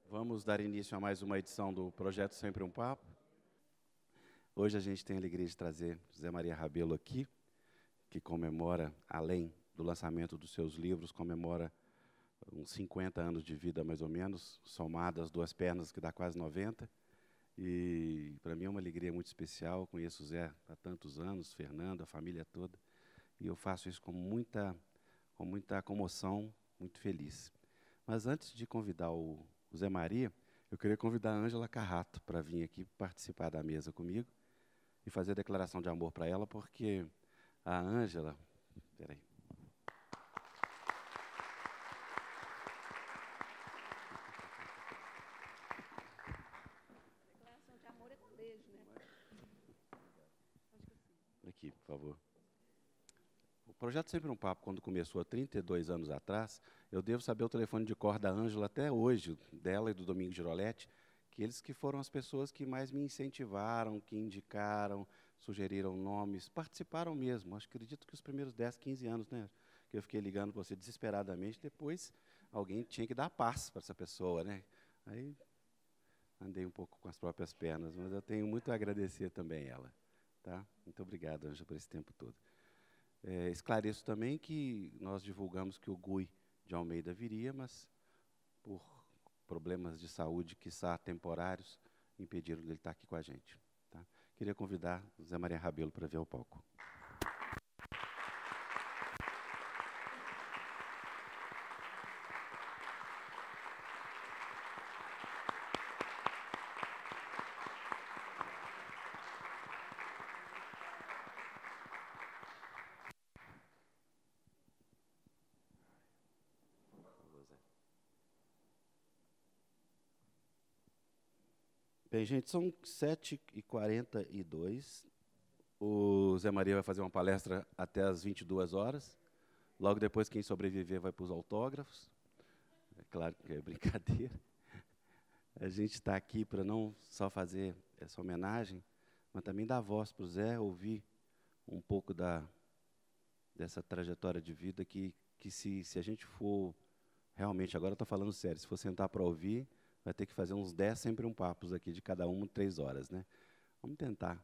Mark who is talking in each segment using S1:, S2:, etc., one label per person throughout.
S1: Vamos dar início a mais uma edição do Projeto Sempre um Papo. Hoje a gente tem a alegria de trazer José Maria Rabelo aqui, que comemora, além do lançamento dos seus livros, comemora uns 50 anos de vida, mais ou menos, somado as duas pernas, que dá quase 90. E, para mim, é uma alegria muito especial. Conheço o Zé há tantos anos, Fernando, a família toda, e eu faço isso com muita comoção, muito feliz. Mas, antes de convidar o Zé Maria, eu queria convidar a Ângela Carrato para vir aqui participar da mesa comigo e fazer a declaração de amor para ela, porque a Ângela... Peraí.
S2: Declaração de amor é com beijo, né?
S1: Aqui, por favor. O Projeto Sempre um Papo, quando começou há 32 anos atrás, eu devo saber o telefone de cor da Ângela até hoje, dela e do Domingos Giroletti, que eles que foram as pessoas que mais me incentivaram, que indicaram, sugeriram nomes, participaram mesmo. Acredito que os primeiros 10, 15 anos, né, que eu fiquei ligando para você desesperadamente, depois alguém tinha que dar paz para essa pessoa, né? Aí andei um pouco com as próprias pernas, mas eu tenho muito a agradecer também ela. Tá? Muito obrigado, Ângela, por esse tempo todo. Esclareço também que nós divulgamos que o Gui de Almeida viria, mas por problemas de saúde, quiçá temporários, impediram dele estar aqui com a gente. Tá? Queria convidar o Zé Maria Rabelo para vir ao palco. Bem, gente, são 7h42. O Zé Maria vai fazer uma palestra até às 22 horas. Logo depois, quem sobreviver vai para os autógrafos. É claro que é brincadeira. A gente está aqui para não só fazer essa homenagem, mas também dar voz para o Zé, ouvir um pouco dessa trajetória de vida que se a gente for, realmente, agora estou falando sério, se for sentar para ouvir, vai ter que fazer uns 10 sempre um papos aqui, de cada um 3 horas. Né? Vamos tentar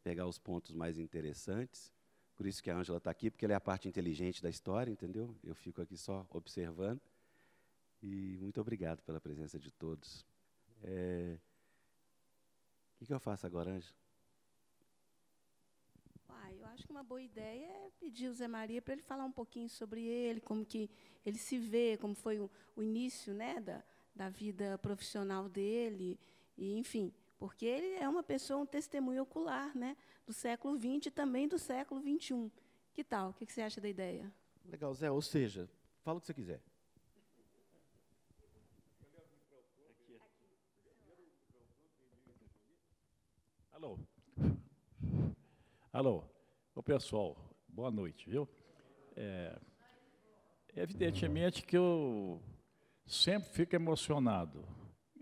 S1: pegar os pontos mais interessantes. Por isso que a Ângela está aqui, porque ela é a parte inteligente da história, entendeu? Eu fico aqui só observando. E muito obrigado pela presença de todos. O que eu faço agora, Ângela?
S2: Eu acho que uma boa ideia é pedir ao Zé Maria para ele falar um pouquinho sobre ele, como que ele se vê, como foi o início, né, da vida profissional dele, e, enfim, porque ele é uma pessoa, um testemunho ocular, né, do século XX e também do século XXI. Que tal? O que você acha da ideia?
S1: Legal, Zé. Ou seja, fala o que você quiser.
S3: Alô? Alô? Ô, pessoal, boa noite, viu? Evidentemente que eu sempre fico emocionado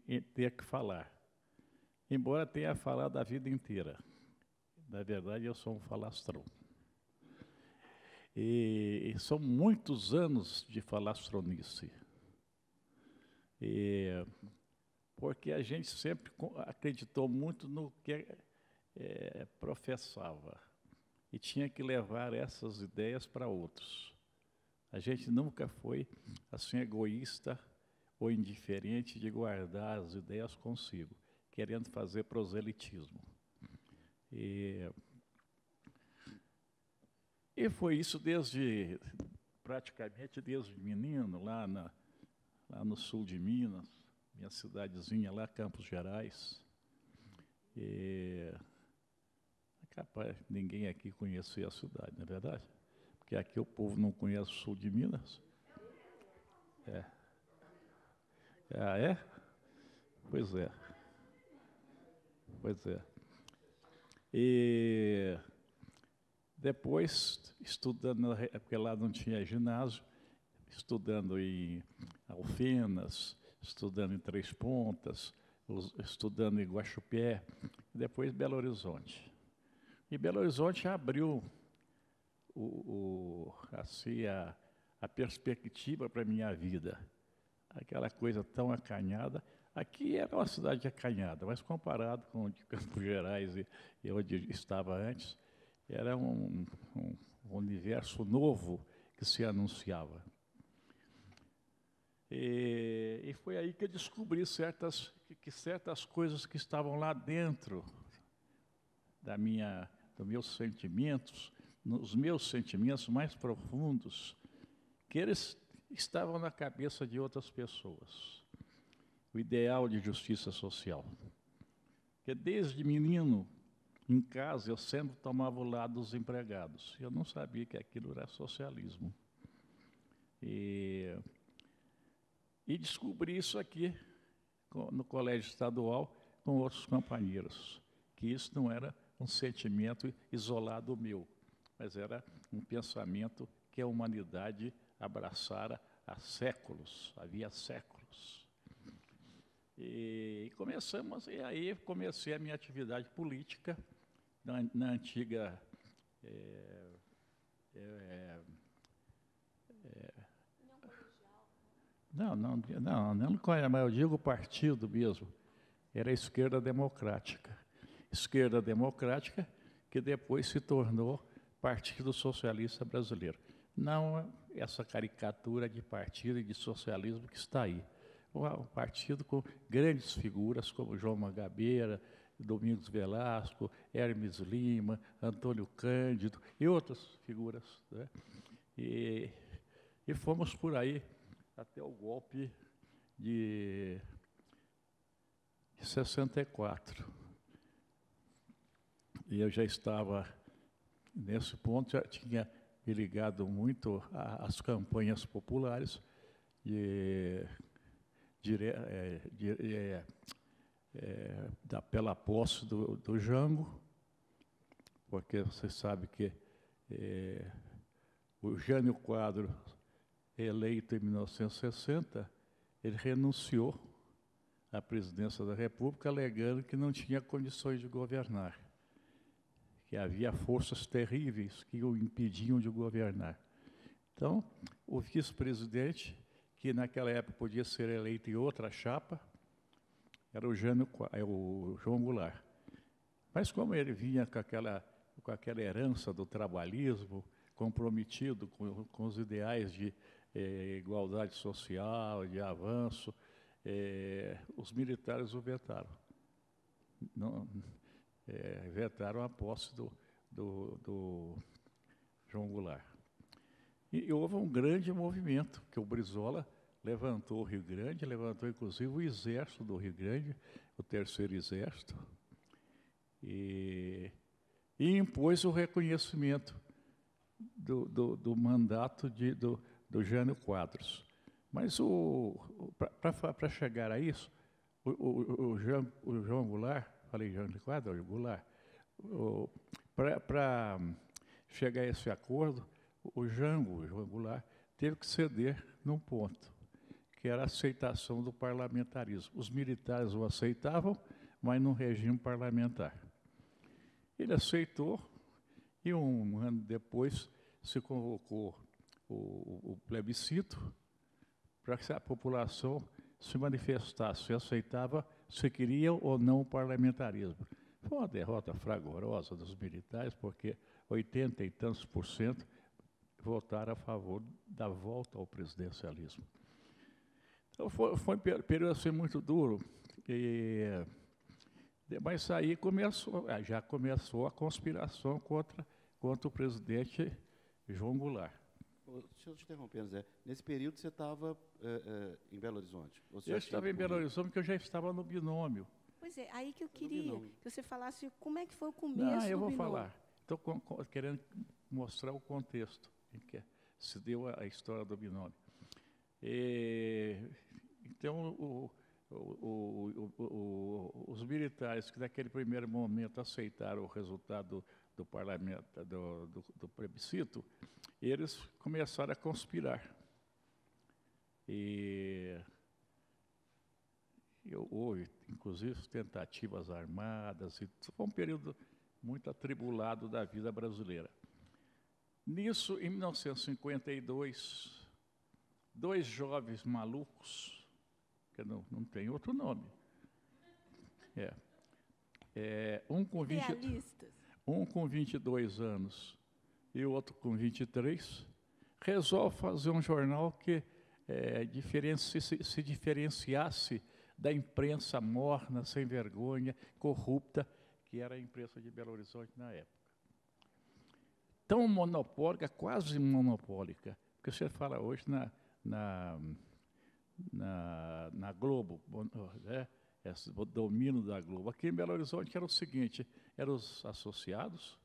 S3: em ter que falar, embora tenha falado a vida inteira. Na verdade, eu sou um falastrão. E são muitos anos de falastronice. Porque a gente sempre acreditou muito no que professava e tinha que levar essas ideias para outros. A gente nunca foi assim egoísta ou indiferente de guardar as ideias consigo, querendo fazer proselitismo. E foi isso praticamente desde menino, lá no sul de Minas, minha cidadezinha lá, Campos Gerais. Capaz, ninguém aqui conhecia a cidade, não é verdade? Porque aqui o povo não conhece o sul de Minas. Ah, é? Pois é. Pois é. E depois, estudando, porque lá não tinha ginásio, estudando em Alfenas, estudando em Três Pontas, estudando em Guaxupé, depois Belo Horizonte. E Belo Horizonte abriu assim, a perspectiva para a minha vida. Aquela coisa tão acanhada. Aqui era uma cidade acanhada, mas comparado com o de Campos Gerais e onde estava antes, era um universo novo que se anunciava. E foi aí que eu descobri que certas coisas que estavam lá dentro dos meus sentimentos, nos meus sentimentos mais profundos, que eles estavam na cabeça de outras pessoas. O ideal de justiça social. Porque desde menino, em casa, eu sempre tomava o lado dos empregados. Eu não sabia que aquilo era socialismo. E descobri isso aqui, no colégio estadual, com outros companheiros, que isso não era um sentimento isolado meu, mas era um pensamento que a humanidade abraçara há séculos, havia séculos. E aí comecei a minha atividade política na antiga não, mas eu digo partido mesmo, era a Esquerda Democrática. Esquerda Democrática, que depois se tornou Partido Socialista Brasileiro. Não essa caricatura de partido e de socialismo que está aí. Um partido com grandes figuras como João Mangabeira, Domingos Velasco, Hermes Lima, Antônio Cândido e outras figuras, né? E fomos por aí até o golpe de 64. E eu já estava, nesse ponto, já tinha me ligado muito às campanhas populares pela posse do Jango, porque você sabe que o Jânio Quadros, eleito em 1960, ele renunciou à presidência da República, alegando que não tinha condições de governar, que havia forças terríveis que o impediam de governar. Então, o vice-presidente, que naquela época podia ser eleito em outra chapa, era o João Goulart. Mas como ele vinha com aquela herança do trabalhismo, comprometido com os ideais de igualdade social, de avanço, os militares o vetaram. Vetaram a posse do João Goulart. E houve um grande movimento, que o Brizola levantou o Rio Grande, levantou inclusive o exército do Rio Grande, o terceiro exército, e impôs o reconhecimento do mandato do Jânio Quadros. Mas para chegar a isso, o João Goulart, falei Jânio Quadros, Goulart, para chegar a esse acordo, o João Goulart teve que ceder num ponto, que era a aceitação do parlamentarismo. Os militares o aceitavam, mas no regime parlamentar. Ele aceitou e um ano depois se convocou o plebiscito para que a população se manifestasse, se aceitava, se queria ou não o parlamentarismo. Foi uma derrota fragorosa dos militares, porque 80 e tantos % votaram a favor da volta ao presidencialismo. Então, foi um período assim, muito duro, mas aí já começou a conspiração contra o presidente João Goulart.
S1: Deixa eu te interromper, Zé. Nesse período você estava em Belo Horizonte?
S3: Eu estava em Belo Horizonte porque eu já estava no binômio.
S2: Pois é, aí que eu queria que você falasse como é que foi o começo do binômio.
S3: Eu vou falar. Estou querendo mostrar o contexto em que se deu a história do binômio. Então, os militares que naquele primeiro momento aceitaram o resultado do parlamento, do plebiscito, eles começaram a conspirar. Houve, inclusive, tentativas armadas. Foi um período muito atribulado da vida brasileira. Nisso, em 1952, dois jovens malucos, que não tem outro nome, um com 22 anos e o outro com 23, resolve fazer um jornal que se diferenciasse da imprensa morna, sem vergonha, corrupta, que era a imprensa de Belo Horizonte na época. Tão monopólica, quase monopólica, porque você fala hoje na Globo, né? O domínio da Globo. Aqui em Belo Horizonte era o seguinte, eram os associados,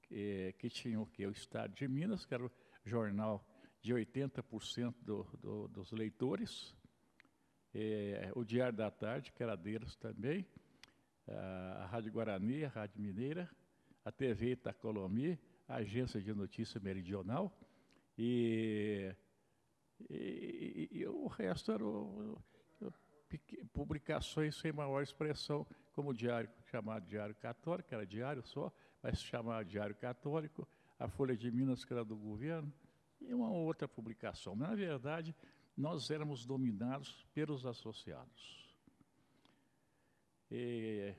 S3: que tinham o quê? O Estado de Minas, que era o jornal de 80% dos leitores, o Diário da Tarde, que era deles também, a Rádio Guarani, a Rádio Mineira, a TV Itacolomi, a Agência de Notícia Meridional, e o resto eram publicações sem maior expressão, como o diário, chamado Diário Católico, que era diário só, mas se chamava Diário Católico, a Folha de Minas, que era do governo, e uma outra publicação. Na verdade, nós éramos dominados pelos associados, que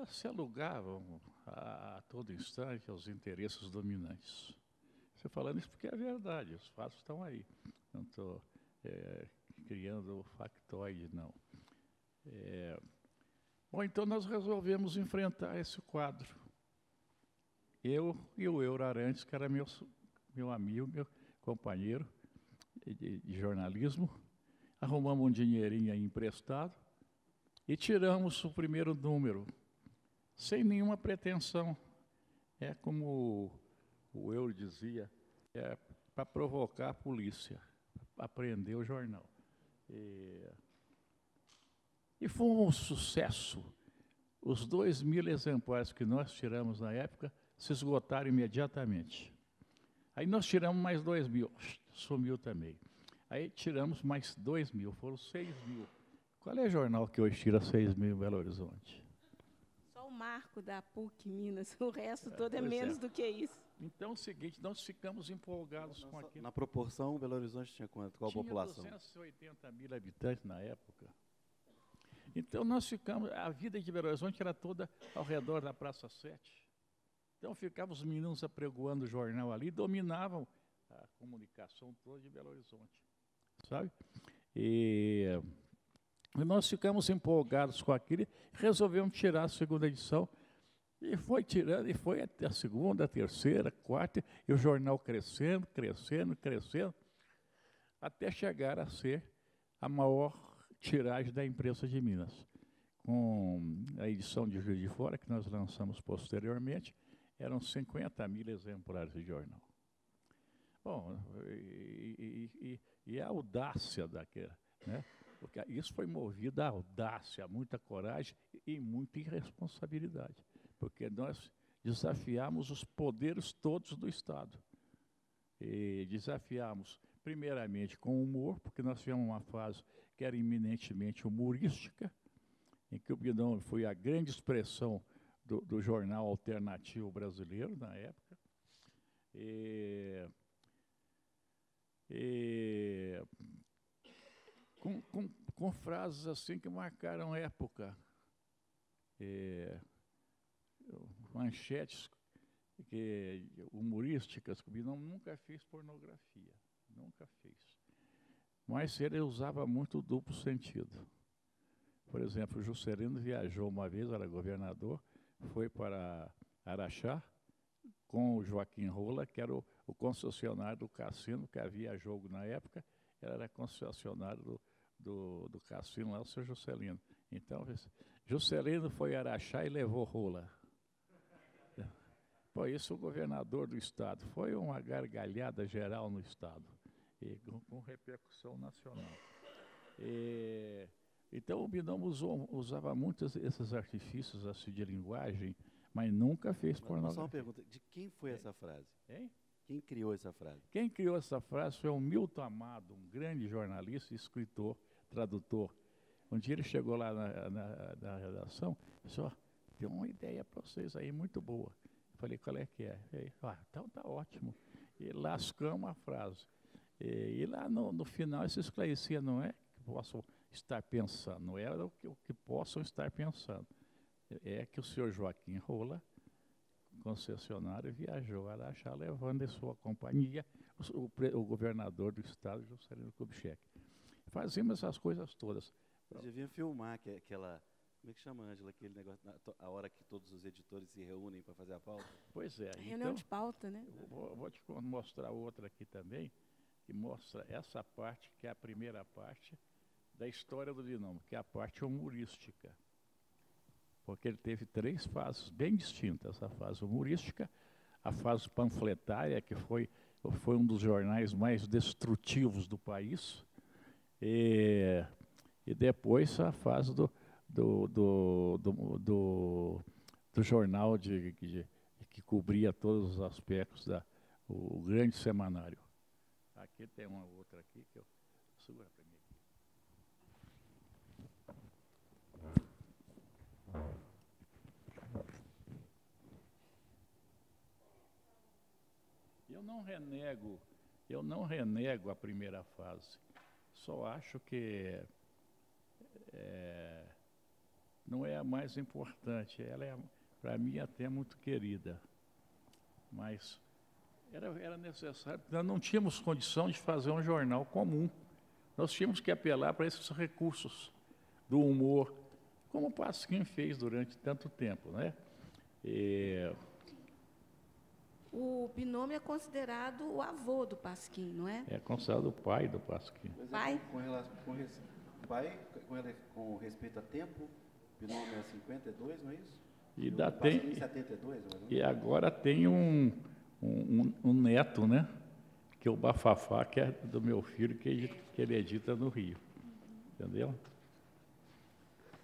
S3: se alugavam a todo instante aos interesses dominantes. Estou falando isso porque é verdade, os fatos estão aí. Não estou criando factoide, não. Bom, então nós resolvemos enfrentar esse quadro. Eu e o Euro Arantes, que era meu amigo, meu companheiro de jornalismo, arrumamos um dinheirinho aí emprestado e tiramos o primeiro número, sem nenhuma pretensão. É como o Euro dizia, para provocar a polícia, para prender o jornal. E foi um sucesso. Os 2.000 exemplares que nós tiramos na época se esgotaram imediatamente. Aí nós tiramos mais 2.000, sumiu também. Aí tiramos mais 2.000, foram 6.000. Qual é o jornal que hoje tira 6.000 em Belo Horizonte?
S2: Só o Marco da PUC Minas, o resto todo é menos do que isso.
S3: Então é o seguinte, nós ficamos empolgados com aquilo.
S1: Na proporção, Belo Horizonte tinha quanto? Qual a população?
S3: Tinha 280.000 habitantes na época. Então nós ficamos, a vida de Belo Horizonte era toda ao redor da Praça 7. Então ficavam os meninos apregoando o jornal ali, dominavam a comunicação toda de Belo Horizonte, sabe? E nós ficamos empolgados com aquilo, resolvemos tirar a segunda edição, e foi tirando, e foi até a segunda, a terceira, a quarta, e o jornal crescendo, até chegar a ser a maior tiragem da imprensa de Minas. Com a edição de Juiz de Fora, que nós lançamos posteriormente, eram 50.000 exemplares de jornal. Bom, e a audácia daquela, né? Porque isso foi movido a audácia, muita coragem e muita irresponsabilidade, porque nós desafiamos os poderes todos do Estado. E desafiamos, primeiramente, com humor, porque nós tivemos uma fase que era eminentemente humorística, em que o Bidão foi a grande expressão do jornal alternativo brasileiro na época. Com frases assim que marcaram época. Manchetes humorísticas, que o Bidão nunca fez pornografia, nunca fez. Mas ele usava muito o duplo sentido. Por exemplo, o Juscelino viajou uma vez, era governador, foi para Araxá com o Joaquim Rola, que era o concessionário do cassino, que havia jogo na época, era concessionário do cassino lá, o seu Juscelino. Então, Juscelino foi a Araxá e levou Rola. Pô, isso o governador do estado. Foi uma gargalhada geral no estado, e com repercussão nacional. Então o Bidão usava muito esses artifícios assim, de linguagem, mas nunca fez pornografia.
S1: Só uma pergunta, de quem foi essa frase?
S3: Hein?
S1: Quem criou essa frase?
S3: Quem criou essa frase foi o Milton Amado, um grande jornalista, escritor, tradutor. Um dia ele chegou lá na redação e disse, tem uma ideia para vocês aí muito boa. Eu falei, qual é que é? Ele, então tá ótimo. E lascamos a frase. E lá no final isso esclarecia, não é que possam estar pensando, não era o que possam estar pensando. É que o senhor Joaquim Rola, concessionário, viajou a Araxá levando em sua companhia o governador do estado, Juscelino Kubitschek. Fazíamos essas coisas todas.
S1: Você devia filmar aquela... Como é que chama, Ângela, aquele negócio, a hora que todos os editores se reúnem para fazer a pauta?
S3: Pois é.
S2: Reunião de pauta, né?
S3: Vou te mostrar outra aqui também, que mostra essa parte, que é a primeira parte da história do binômio, que é a parte humorística. Porque ele teve 3 fases bem distintas. A fase humorística, a fase panfletária, que foi um dos jornais mais destrutivos do país, e depois a fase do jornal que cobria todos os aspectos o grande semanário. Aqui tem uma outra aqui que eu segura para mim. Eu não renego a primeira fase. Só acho que não é a mais importante. Ela é, para mim, até muito querida. Mas era necessário. Nós não tínhamos condição de fazer um jornal comum. Nós tínhamos que apelar para esses recursos do humor, como o Pasquim fez durante tanto tempo, né?
S2: O binômio é considerado o avô do Pasquim, não é?
S3: É considerado o pai do Pasquim.
S2: Pai?
S1: Com respeito a tempo, o binômio é 52, não é isso?
S3: E
S1: Pasquim 72, não é?
S3: E agora tem um neto, né? Que é o Bafafá, que é do meu filho, que ele edita no Rio. Entendeu?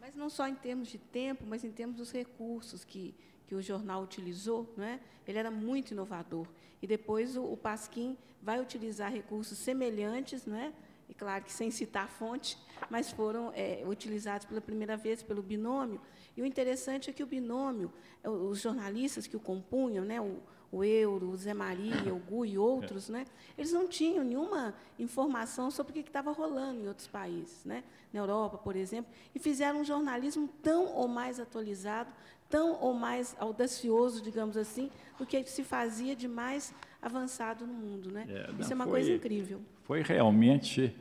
S2: Mas não só em termos de tempo, mas em termos dos recursos que o jornal utilizou, não é? Ele era muito inovador. E depois o Pasquim vai utilizar recursos semelhantes, não é? E claro que sem citar a fonte, mas foram utilizados pela primeira vez pelo binômio. E o interessante é que o binômio, os jornalistas que o compunham, né, o Euro, o Zé Maria, o Gu e outros, né, eles não tinham nenhuma informação sobre o que estava rolando em outros países, né, na Europa, por exemplo, e fizeram um jornalismo tão ou mais atualizado, tão ou mais audacioso, digamos assim, do que se fazia de mais avançado no mundo, né? Isso é uma coisa incrível.
S3: Foi realmente,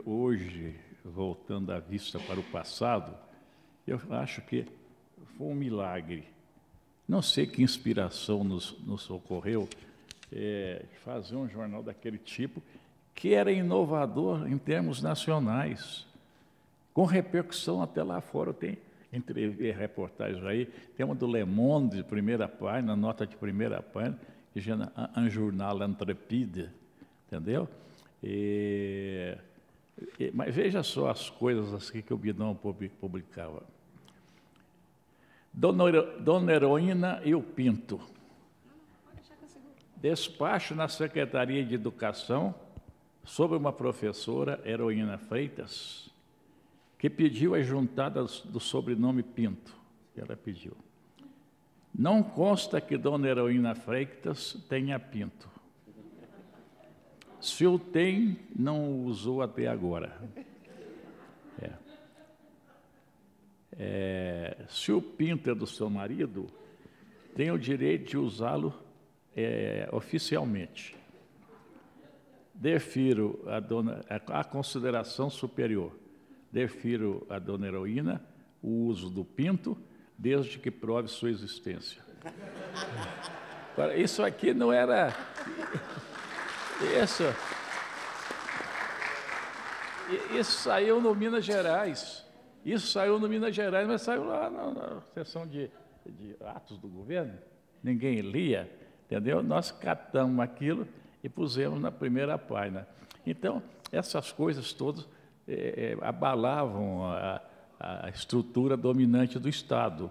S3: hoje, voltando a vista para o passado, eu acho que foi um milagre. Não sei que inspiração nos ocorreu fazer um jornal daquele tipo, que era inovador em termos nacionais, com repercussão até lá fora. Tem entre reportagens aí, tem uma do Le Monde, de primeira página, nota de primeira página, que chama Un Journal Intrépide, entendeu? Mas veja só as coisas assim que o binômio publicava. Dona Heroína e o Pinto. Despacho na Secretaria de Educação sobre uma professora, Heroína Freitas, que pediu a juntada do sobrenome Pinto. Ela pediu. Não consta que Dona Heroína Freitas tenha Pinto. Se o tem, não o usou até agora. Se o Pinto é do seu marido, tem o direito de usá-lo oficialmente. Defiro a consideração superior. Defiro a Dona Heroína o uso do Pinto, desde que prove sua existência. Agora, isso aqui não era... Isso saiu no Minas Gerais. Isso saiu no Minas Gerais, mas saiu lá na seção de atos do governo. Ninguém lia, entendeu? Nós catamos aquilo e pusemos na primeira página. Então, essas coisas todas abalavam a estrutura dominante do Estado,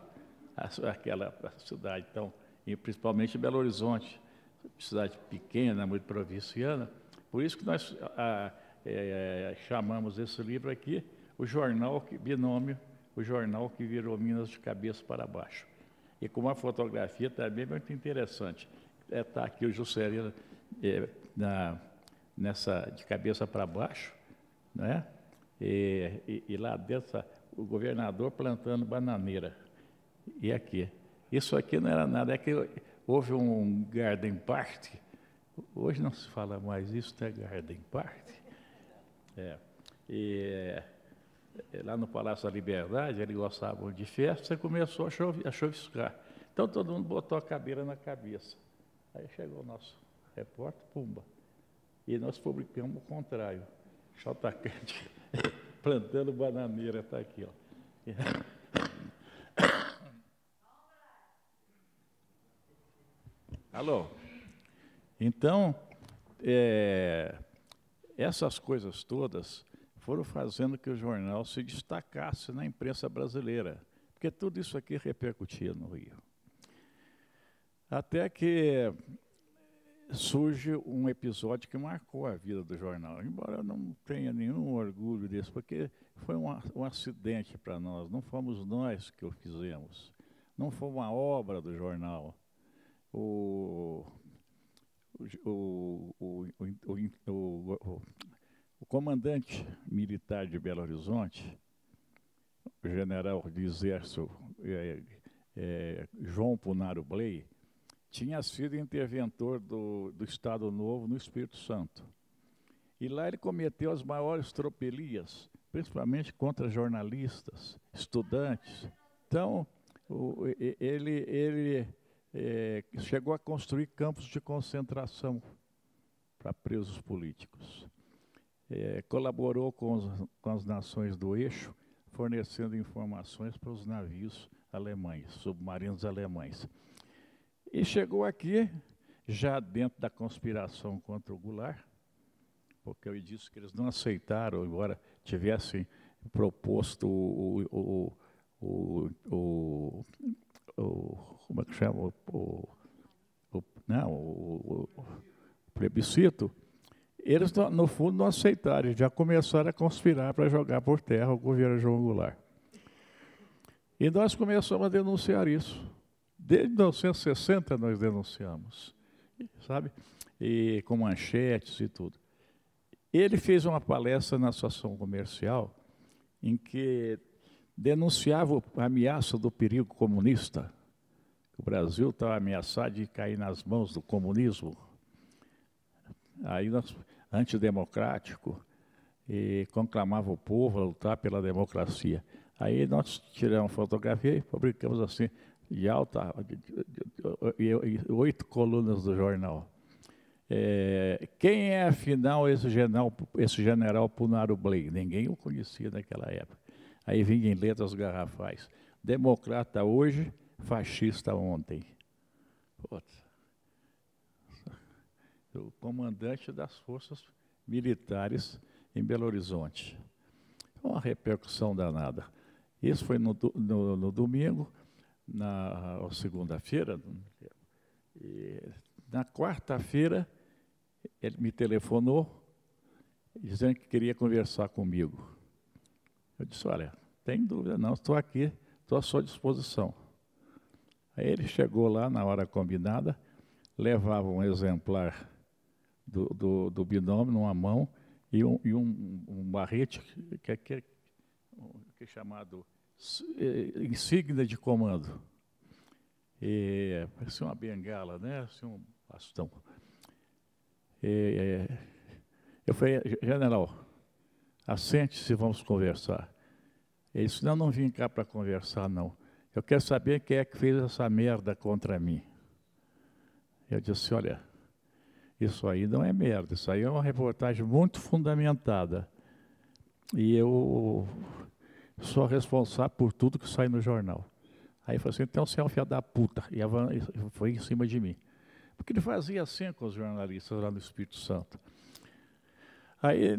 S3: aquela cidade, então, e principalmente Belo Horizonte, cidade pequena, muito provinciana. Por isso que nós chamamos esse livro aqui o Jornal Binômio o jornal que virou Minas de cabeça para baixo. E com uma fotografia também muito interessante. Está aqui o Juscelino nessa de cabeça para baixo, né? E lá dentro o governador plantando bananeira. E aqui. Isso aqui não era nada, é que houve um garden party. Hoje não se fala mais isso, é garden party. Lá no Palácio da Liberdade, eles gostavam de festa, e começou a chuviscar. Então todo mundo botou a cadeira na cabeça. Aí chegou o nosso repórter, pumba. E nós publicamos o contrário. JK plantando bananeira, está aqui, ó. Alô? Então, essas coisas todas foram fazendo que o jornal se destacasse na imprensa brasileira, porque tudo isso aqui repercutia no Rio. Até que surge um episódio que marcou a vida do jornal, embora eu não tenha nenhum orgulho disso, porque foi um acidente para nós, não fomos nós que o fizemos, não foi uma obra do jornal. O comandante militar de Belo Horizonte, o general do Exército João Punaro Bley, tinha sido interventor do Estado Novo no Espírito Santo. E lá ele cometeu as maiores tropelias, principalmente contra jornalistas, estudantes. Então, ele chegou a construir campos de concentração para presos políticos. Colaborou com as nações do eixo, fornecendo informações para os navios alemães, submarinos alemães. E chegou aqui, já dentro da conspiração contra o Goulart, porque eu disse que eles não aceitaram, embora tivessem proposto como é que chama? O plebiscito. Eles, no fundo, não aceitaram, já começaram a conspirar para jogar por terra o governo João Goulart. E nós começamos a denunciar isso. Desde 1960 nós denunciamos, sabe? E com manchetes e tudo. Ele fez uma palestra na Associação Comercial em que denunciava a ameaça do perigo comunista. O Brasil estava ameaçado de cair nas mãos do comunismo. Aí nós, antidemocrático, e conclamava o povo a lutar pela democracia. Aí nós tiramos fotografia e publicamos assim, de alta, 8 colunas do jornal. Quem é, afinal, esse general Punaro Bley? Ninguém o conhecia naquela época. Aí vinha em letras garrafais. Democrata hoje, fascista ontem. O comandante das forças militares em Belo Horizonte. Uma repercussão danada. Isso foi no domingo. Na segunda-feira, na quarta-feira, ele me telefonou, dizendo que queria conversar comigo. Eu disse, olha, tem dúvida não, estou aqui, estou à sua disposição. Aí ele chegou lá na hora combinada, levava um exemplar do binômio numa mão e um barrete que é chamado insígnia de comando. Parecia uma bengala, né? Assim, um bastão. Eu falei, general, assente-se, vamos conversar. Ele disse, não vim cá para conversar, não. Eu quero saber quem é que fez essa merda contra mim. Eu disse, olha, isso aí não é merda, isso aí é uma reportagem muito fundamentada. E eu sou responsável por tudo que sai no jornal. Aí ele falou assim, então você é um filho da puta. E foi em cima de mim. Porque ele fazia assim com os jornalistas lá no Espírito Santo. Aí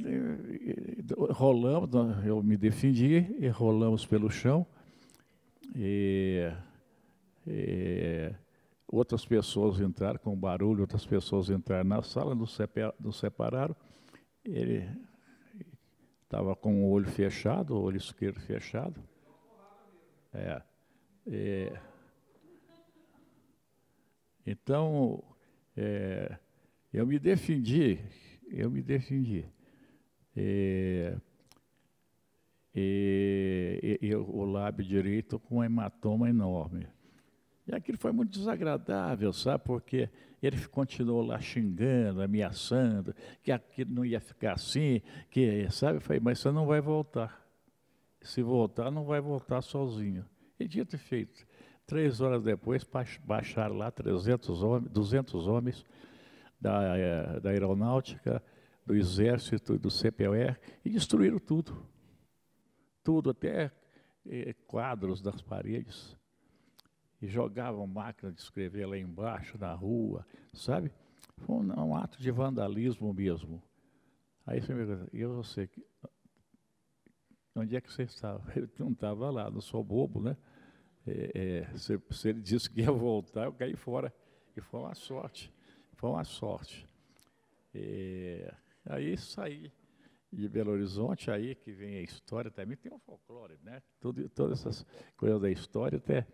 S3: rolamos, eu me defendi, e rolamos pelo chão. Outras pessoas entraram com barulho, outras pessoas entraram na sala, nos separaram. Ele estava com o olho fechado, o olho esquerdo fechado. É. Então, eu me defendi. O lábio direito com um hematoma enorme. E aquilo foi muito desagradável, sabe? Porque ele continuou lá xingando, ameaçando, que aquilo não ia ficar assim, que, sabe? Eu falei, mas você não vai voltar. Se voltar, não vai voltar sozinho. E dito e feito. 3 horas depois, baixaram lá 200 homens da aeronáutica, do exército, do CPOR, e destruíram tudo. Tudo, até quadros das paredes. E jogavam máquina de escrever lá embaixo, na rua, sabe? Foi um ato de vandalismo mesmo. Aí você me pergunta, e você, onde é que você estava? Eu não estava lá, não sou bobo, né? Se ele disse que ia voltar, eu caí fora. E foi uma sorte, aí saí de Belo Horizonte, aí que vem a história também, tem um folclore, né? Todas essas coisas da história, até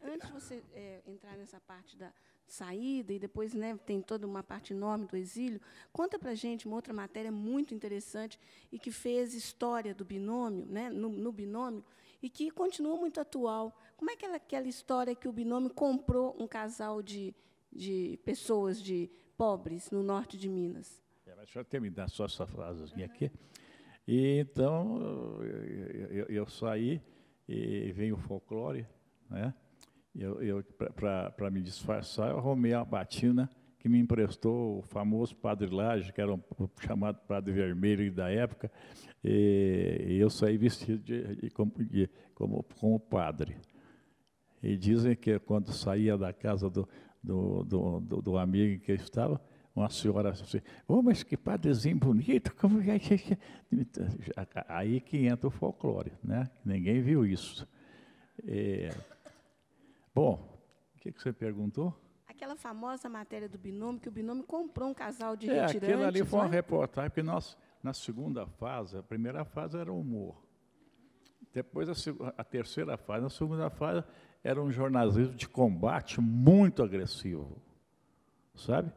S2: antes de você entrar nessa parte da saída, e depois, né, tem toda uma parte enorme do exílio, conta para a gente uma outra matéria muito interessante e que fez história do binômio, né, no binômio, e que continua muito atual. Como é que aquela história que o binômio comprou um casal de pessoas pobres no norte de Minas?
S3: Mas deixa eu terminar só essa frasezinha aqui. E então eu saí e veio o folclore, né? Para me disfarçar, eu arrumei a batina que me emprestou o famoso Padre Lage, que era um chamado Padre Vermelho da época, e eu saí vestido como padre. E dizem que quando saía da casa do amigo em que eu estava, uma senhora assim, mas que padrezinho bonito, como é que... Aí que entra o folclore, né? Ninguém viu isso. Bom, o que você perguntou?
S2: Aquela famosa matéria do binômio, que o binômio comprou um casal de retirantes.
S3: Aquilo ali foi uma reportagem, porque nós, na segunda fase, a primeira fase era o humor. Depois a terceira fase, a segunda fase, era um jornalismo de combate muito agressivo, sabe?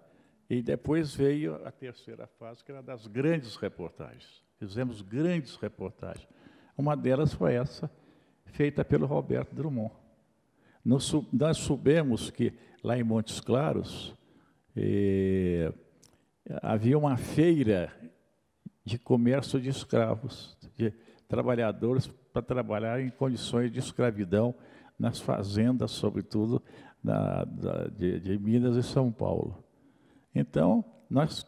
S3: E depois veio a terceira fase, que era das grandes reportagens. Fizemos grandes reportagens. Uma delas foi essa, feita pelo Roberto Drummond. Nós soubemos que lá em Montes Claros havia uma feira de comércio de escravos, de trabalhadores para trabalhar em condições de escravidão nas fazendas, sobretudo de Minas e São Paulo. Então, nós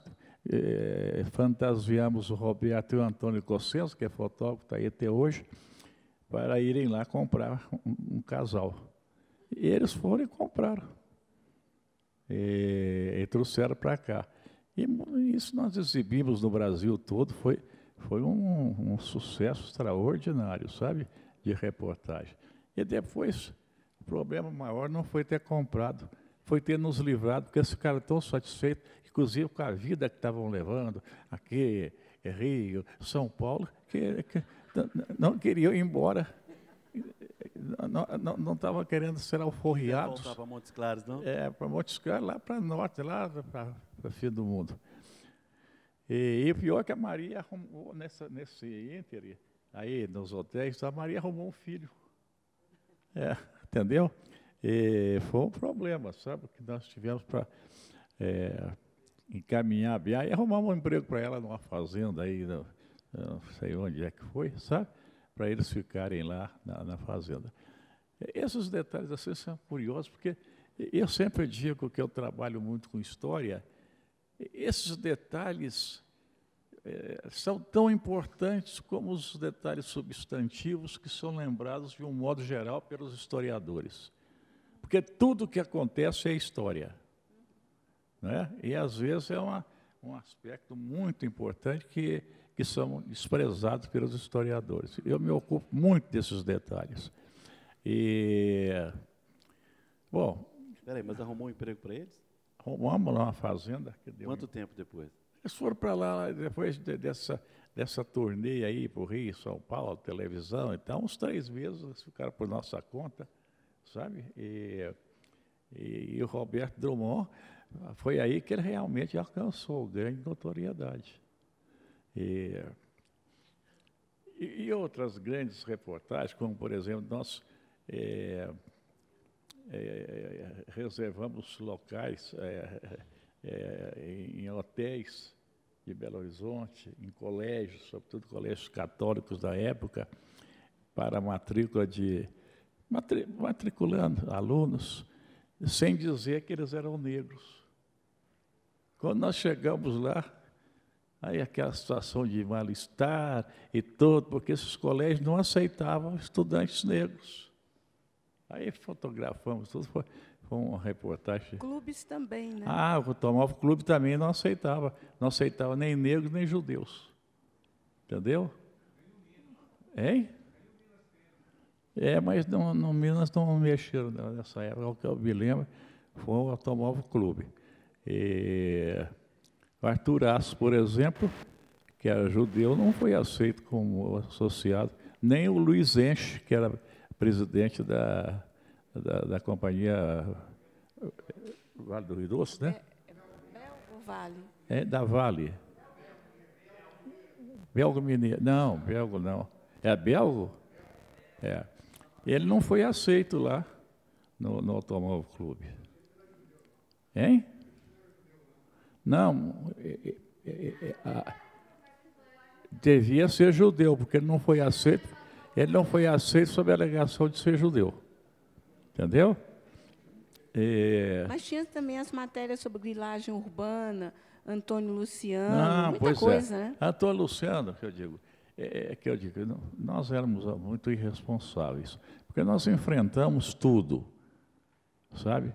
S3: fantasiamos o Roberto e o Antônio Cossenso, que é fotógrafo, está aí até hoje, para irem lá comprar um casal. E eles foram e compraram. E trouxeram para cá. E isso nós exibimos no Brasil todo, foi um sucesso extraordinário, sabe, de reportagem. E depois, o problema maior não foi ter comprado, foi ter nos livrado, porque eles ficaram tão satisfeitos, inclusive com a vida que estavam levando, aqui, Rio, São Paulo, que não queriam ir embora. Não estavam querendo ser alforriados.
S1: Não voltar para Montes Claros, não?
S3: Para Montes Claros, lá para norte, lá para o fim do mundo. E o pior é que a Maria arrumou, nesse íntere, aí nos hotéis, a Maria arrumou um filho. Entendeu? E foi um problema, sabe, que nós tivemos para encaminhar bem. Aí arrumamos um emprego para ela numa fazenda aí, não sei onde é que foi, sabe? Para eles ficarem lá na fazenda. Esses detalhes assim são curiosos, porque eu sempre digo que eu trabalho muito com história. Esses detalhes são tão importantes como os detalhes substantivos que são lembrados de um modo geral pelos historiadores. Porque tudo que acontece é história, né? E às vezes é um aspecto muito importante que são desprezados pelos historiadores. Eu me ocupo muito desses detalhes.
S1: Bom... Espera aí, mas arrumou um emprego para eles?
S3: Arrumamos lá uma fazenda.
S1: Quanto tempo depois?
S3: Eles foram para lá depois dessa turnê aí para o Rio, São Paulo, televisão, então uns 3 meses eles ficaram por nossa conta, sabe? E o Roberto Drummond, foi aí que ele realmente alcançou grande notoriedade. E outras grandes reportagens, como, por exemplo, nós reservamos locais em hotéis de Belo Horizonte, em colégios, sobretudo colégios católicos da época, para matrícula matriculando alunos, sem dizer que eles eram negros. Quando nós chegamos lá, aí aquela situação de mal-estar e tudo, porque esses colégios não aceitavam estudantes negros. Aí fotografamos tudo, foi uma reportagem.
S2: Clubes também, né?
S3: Ah, o Automóvel Clube também não aceitava nem negros nem judeus. Entendeu? Hein? Mas no Minas não mexeram nessa época, o que eu me lembro foi o Automóvel Clube. O Arthur Assos, por exemplo, que era judeu, não foi aceito como associado, nem o Luiz Enche, que era presidente da companhia Vale do Rio Doce, né?
S2: Belgo Vale.
S3: Da Vale. Belgo Mineiro. Não, Belgo não. É Belgo? Ele não foi aceito lá no Automóvel Clube. Hein? Não. Devia ser judeu, porque ele não foi aceito. Ele não foi aceito sob a alegação de ser judeu. Entendeu?
S2: Mas tinha também as matérias sobre grilagem urbana, Antônio Luciano, muita coisa, né?
S3: Antônio Luciano, que eu digo, nós éramos muito irresponsáveis, porque nós enfrentamos tudo, sabe?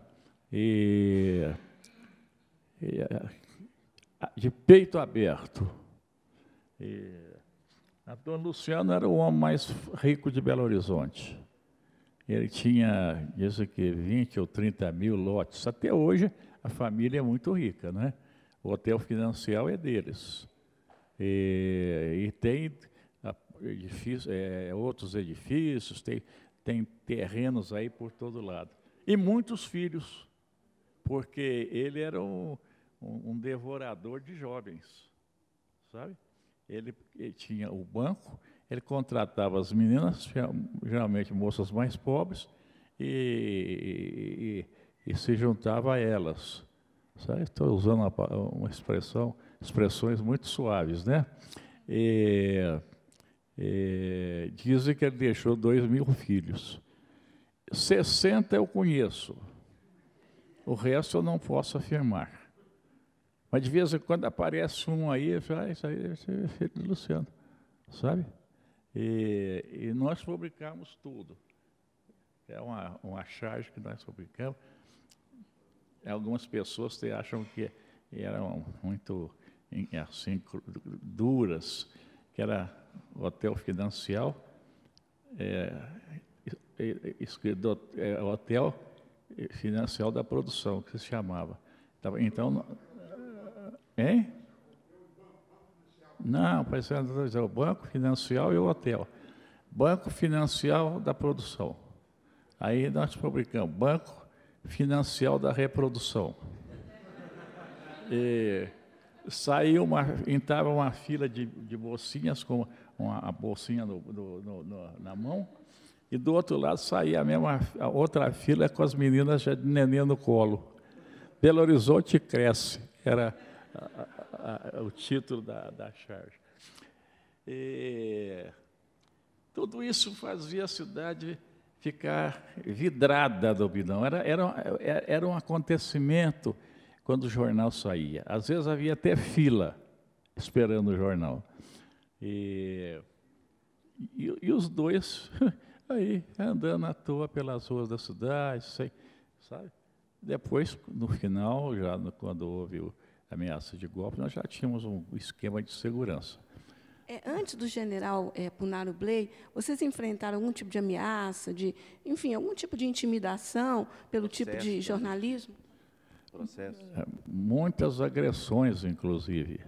S3: De peito aberto. Antônio Luciano era o homem mais rico de Belo Horizonte. Ele tinha, dizem que 20 ou 30 mil lotes. Até hoje, a família é muito rica, né? O hotel financial é deles. E tem outros edifícios, tem terrenos aí por todo lado. E muitos filhos, porque ele era um devorador de jovens, sabe? Ele tinha o banco, ele contratava as meninas, geralmente moças mais pobres, e se juntava a elas. Sabe? Estou usando uma expressões muito suaves, né? Dizem que ele deixou 2.000 filhos. 60 eu conheço, o resto eu não posso afirmar. Mas de vez em quando aparece um aí, eu falo, isso aí é filho do Luciano, sabe? E nós fabricamos tudo. É uma charge que nós fabricamos. Algumas pessoas acham que eram muito assim, duras, que era hotel financial, hotel financial da produção, que se chamava. Então, hein? Não, parecendo dizer o banco financial e o hotel. Banco financial da produção. Aí nós fabricamos banco financial da reprodução. Entrava uma fila de mocinhas com a bolsinha na mão, e do outro lado saía a outra fila com as meninas já de neném no colo. Belo Horizonte cresce, era o título da charge. Tudo isso fazia a cidade ficar vidrada do Bidão. Era um acontecimento quando o jornal saía. Às vezes havia até fila esperando o jornal. E os dois aí andando à toa pelas ruas da cidade, sabe? Depois, no final, quando houve ameaça de golpe, nós já tínhamos um esquema de segurança.
S2: Antes do general Punaro Bley, vocês enfrentaram algum tipo de ameaça, enfim, algum tipo de intimidação pelo tipo de jornalismo?
S1: Processo.
S3: Muitas agressões, inclusive.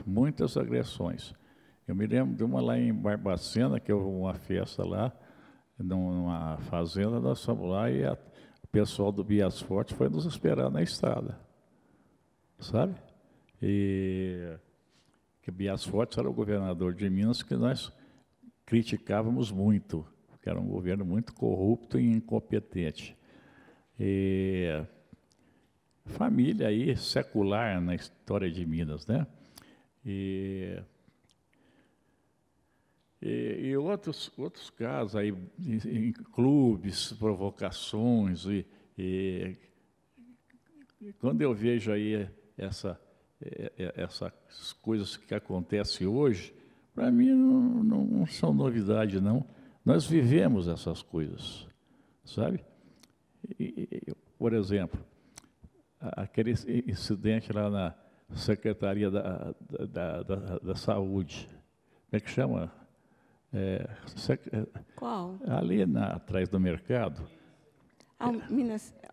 S3: muitas agressões. Eu me lembro de uma lá em Barbacena, que houve uma festa lá, numa fazenda, nós fomos lá e o pessoal do Bias Forte foi nos esperar na estrada, sabe? E que Bias Forte era o governador de Minas, que nós criticávamos muito, porque era um governo muito corrupto e incompetente. E família aí secular na história de Minas, né? E outros casos aí, em clubes, provocações, e quando eu vejo aí essas coisas que acontecem hoje, para mim não são novidade, não. Nós vivemos essas coisas, sabe? Por exemplo, aquele incidente lá na Secretaria da Saúde, como é que chama?
S2: Qual?
S3: Ali atrás do mercado.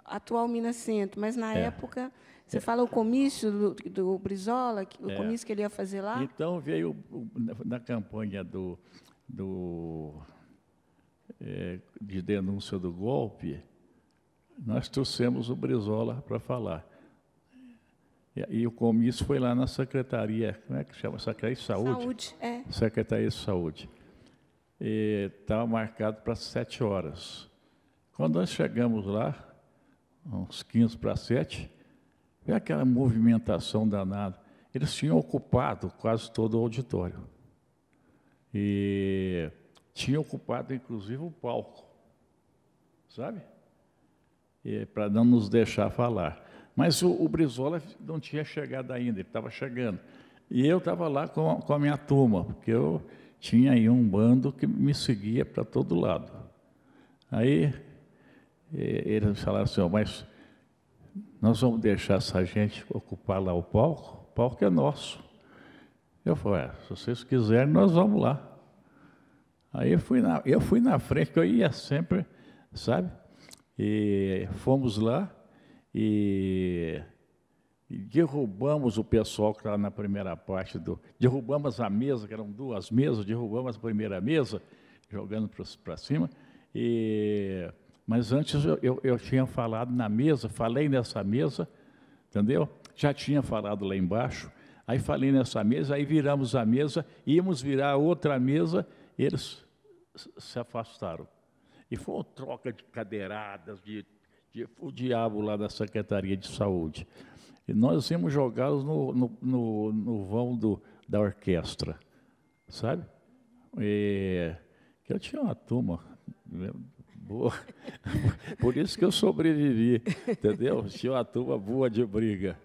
S2: Atual Minas Centro, mas na época, você fala o comício do Brizola, o comício que ele ia fazer lá?
S3: Então veio na campanha de denúncia do golpe, nós trouxemos o Brizola para falar. E o comício foi lá na Secretaria, como é que chama? Secretaria de Saúde?
S2: Saúde, é.
S3: Secretaria de Saúde. Estava marcado para 7 horas. Quando nós chegamos lá, uns 15 para 7, veio aquela movimentação danada. Eles tinham ocupado quase todo o auditório. E tinham ocupado, inclusive, o palco, sabe? Para não nos deixar falar. Mas o Brizola não tinha chegado ainda, ele estava chegando. E eu estava lá com a minha turma, porque eu tinha aí um bando que me seguia para todo lado. Aí eles falaram assim, mas nós vamos deixar essa gente ocupar lá o palco é nosso. Eu falei, se vocês quiserem, nós vamos lá. Aí eu fui na frente, que eu ia sempre, sabe? E fomos lá e derrubamos o pessoal que estava na primeira parte derrubamos a mesa, que eram 2 mesas, derrubamos a primeira mesa, jogando para cima. Mas antes eu tinha falado na mesa, falei nessa mesa, entendeu? Já tinha falado lá embaixo, aí falei nessa mesa, aí viramos a mesa, íamos virar outra mesa, eles se afastaram. E foi uma troca de cadeiradas, o diabo lá da Secretaria de Saúde. E nós íamos jogá-los no vão da orquestra, sabe? Que eu tinha uma turma boa, por isso que eu sobrevivi, entendeu? Tinha uma turma boa de briga.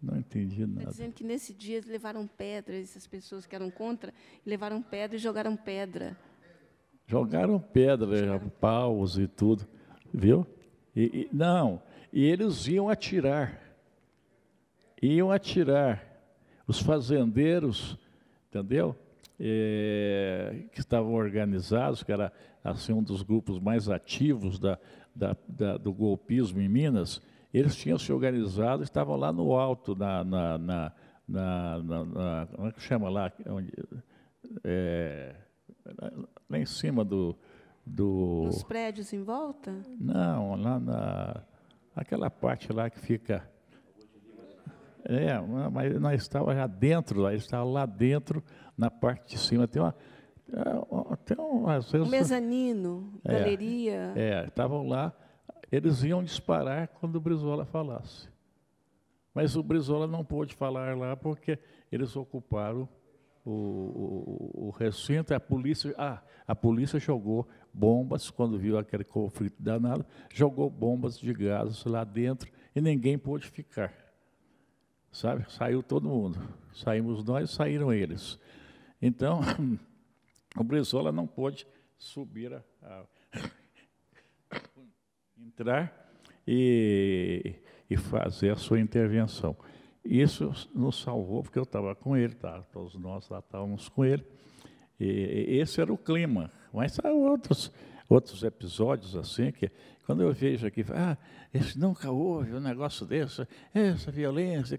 S3: Não entendi nada.
S2: Está dizendo que nesse dia eles levaram pedra, essas pessoas que eram contra, levaram pedra e jogaram pedra.
S3: Jogaram pedra, paus e tudo, viu? E eles iam atirar. Os fazendeiros, entendeu? Que estavam organizados, que era assim, um dos grupos mais ativos do golpismo em Minas, eles tinham se organizado, estavam lá no alto, como é que chama lá? Lá em cima
S2: Nos prédios em volta?
S3: Não, lá aquela parte lá que fica... mas nós estávamos já dentro, eles estavam lá dentro, na parte de cima, tem às vezes...
S2: Um mezanino, galeria...
S3: estavam lá, eles iam disparar quando o Brizola falasse. Mas o Brizola não pôde falar lá porque eles ocuparam o recinto. A polícia jogou bombas, quando viu aquele conflito danado, jogou bombas de gás lá dentro e ninguém pôde ficar. Sabe? Saiu todo mundo. Saímos nós, saíram eles. Então, o Brizola não pôde subir entrar e fazer a sua intervenção. Isso nos salvou, porque eu estava com ele, todos nós lá estávamos com ele, E esse era o clima. Mas há outros episódios assim, que quando eu vejo aqui, esse nunca houve um negócio desse, essa violência.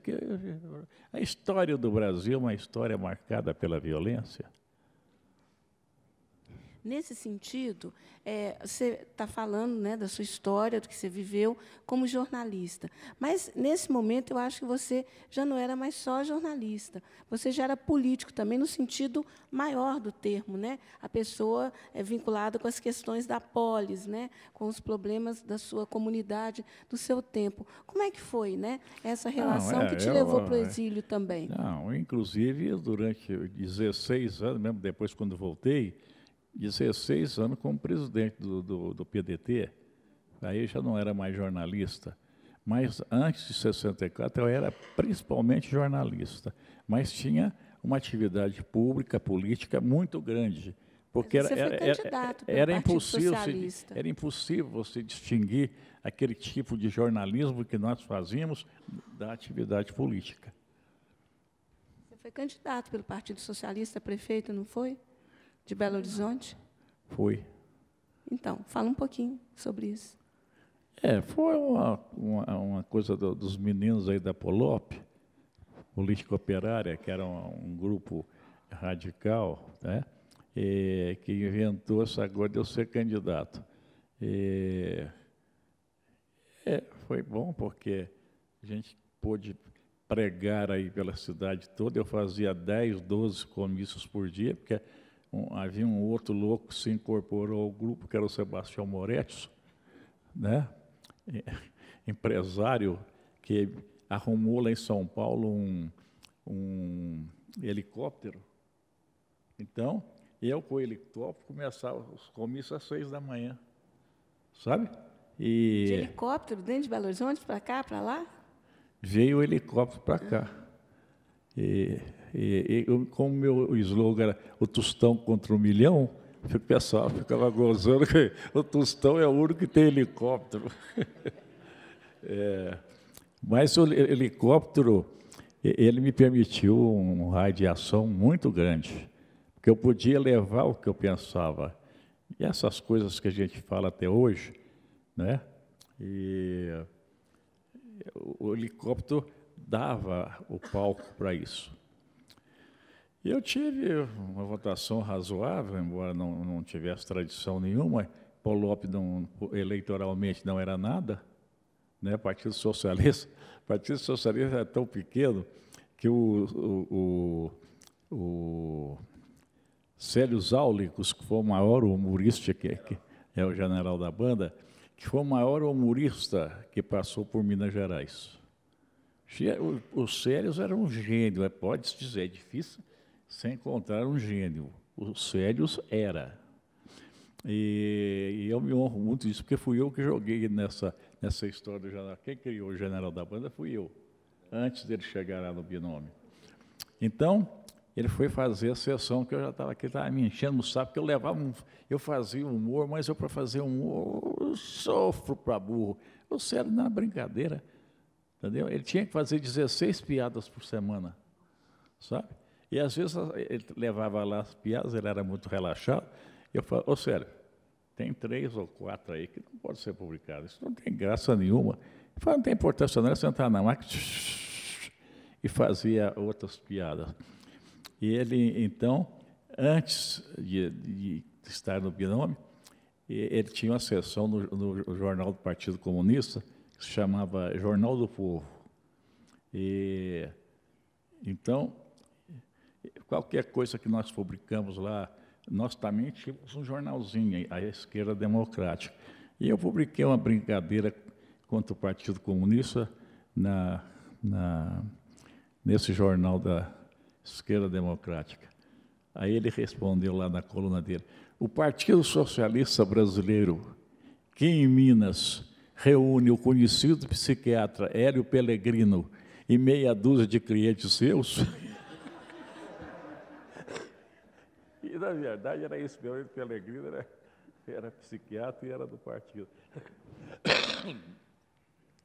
S3: A história do Brasil é uma história marcada pela violência.
S2: Nesse sentido, você está falando, né, da sua história, do que você viveu como jornalista. Mas, nesse momento, eu acho que você já não era mais só jornalista. Você já era político também, no sentido maior do termo. Né? A pessoa é vinculada com as questões da polis, né, com os problemas da sua comunidade, do seu tempo. Como é que foi, né, essa relação que te levou para o exílio também?
S3: Não, inclusive, durante 16 anos, mesmo depois, quando voltei, 16 anos como presidente do PDT, aí já não era mais jornalista, mas antes de 64 eu era principalmente jornalista, mas tinha uma atividade pública, política muito grande, porque era impossível você distinguir aquele tipo de jornalismo que nós fazíamos da atividade política.
S2: Você foi candidato pelo Partido Socialista a prefeito, não foi? De Belo Horizonte?
S3: Foi.
S2: Então, fala um pouquinho sobre isso.
S3: Foi uma coisa dos meninos aí da Polop, Política Operária, que era um grupo radical, né, que inventou essa coisa de eu ser candidato. Foi bom, porque a gente pôde pregar aí pela cidade toda. Eu fazia 10, 12 comícios por dia, porque havia um outro louco que se incorporou ao grupo, que era o Sebastião Moretti, né? Empresário que arrumou lá em São Paulo um helicóptero. Então, eu com o helicóptero começava os comícios às 6 da manhã, sabe?
S2: De helicóptero dentro de Belo Horizonte, para cá, para lá?
S3: Veio o helicóptero para cá. Como meu slogan era o Tostão contra 1 milhão, o pessoal ficava gozando que o Tostão é o único que tem helicóptero. Mas o helicóptero, ele me permitiu um raio de ação muito grande, porque eu podia levar o que eu pensava. E essas coisas que a gente fala até hoje, né? E o helicóptero dava o palco para isso. E eu tive uma votação razoável, embora não tivesse tradição nenhuma. Polop eleitoralmente não era nada, né? Partido Socialista era tão pequeno que o Célio Záulicos, que foi o maior humorista, que é o general da banda, que foi o maior humorista que passou por Minas Gerais. O Célio era um gênio, pode-se dizer, é difícil sem encontrar um gênio. O Célio era. E eu me honro muito disso, porque fui eu que joguei nessa história do general. Quem criou o general da banda fui eu, antes dele chegar lá no binômio. Então, ele foi fazer a sessão que eu já estava aqui, estava me enchendo no saco, porque eu fazia humor, mas eu, para fazer humor, eu sofro para burro. O Célio não é brincadeira, entendeu? Ele tinha que fazer 16 piadas por semana, sabe? E, às vezes, ele levava lá as piadas, ele era muito relaxado. Eu falava, Célio, tem 3 ou 4 aí que não pode ser publicado. Isso não tem graça nenhuma. Ele falava, não tem importância, não é sentar na máquina e fazia outras piadas. E ele, então, antes de estar no binômio, ele tinha uma sessão no jornal do Partido Comunista, que se chamava Jornal do Povo. E, então, qualquer coisa que nós publicamos lá, nós também tínhamos um jornalzinho, a Esquerda Democrática. E eu publiquei uma brincadeira contra o Partido Comunista nesse jornal da Esquerda Democrática. Aí ele respondeu lá na coluna dele, o Partido Socialista Brasileiro, que em Minas reúne o conhecido psiquiatra Hélio Pellegrino e meia dúzia de clientes seus... E, na verdade, era isso mesmo, o Pellegrino era psiquiatra e era do partido.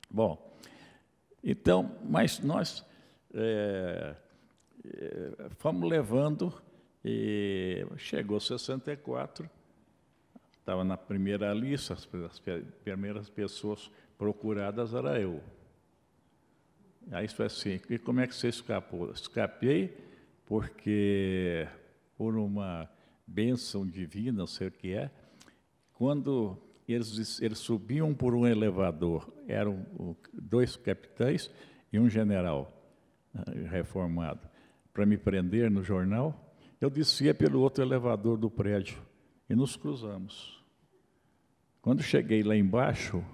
S3: Bom, então, mas nós fomos levando E chegou 64, estava na primeira lista, as primeiras pessoas procuradas era eu. Aí foi assim, e como é que você escapou? Escapei porque, por uma bênção divina, não sei o que é, quando eles subiam por um elevador, eram 2 capitães e um general reformado, para me prender no jornal, eu descia pelo outro elevador do prédio e nos cruzamos. Quando cheguei lá embaixo,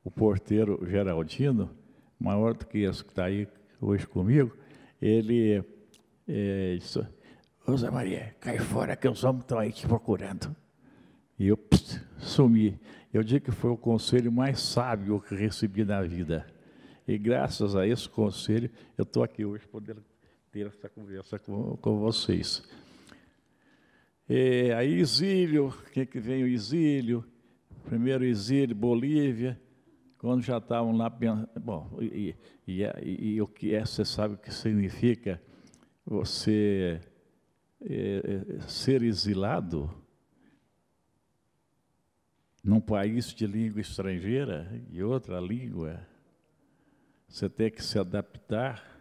S3: o porteiro Geraldino, maior do que esse que está aí hoje comigo, ele disse, ô Zé Maria, cai fora que os homens estão aí te procurando. E eu sumi. Eu digo que foi o conselho mais sábio que recebi na vida. E graças a esse conselho, eu estou aqui hoje podendo ter essa conversa com vocês. E aí, exílio, o que vem o exílio? Primeiro exílio, Bolívia, quando já estavam lá, bom, e o que é, você sabe o que significa você ser exilado num país de língua estrangeira e outra língua, você tem que se adaptar,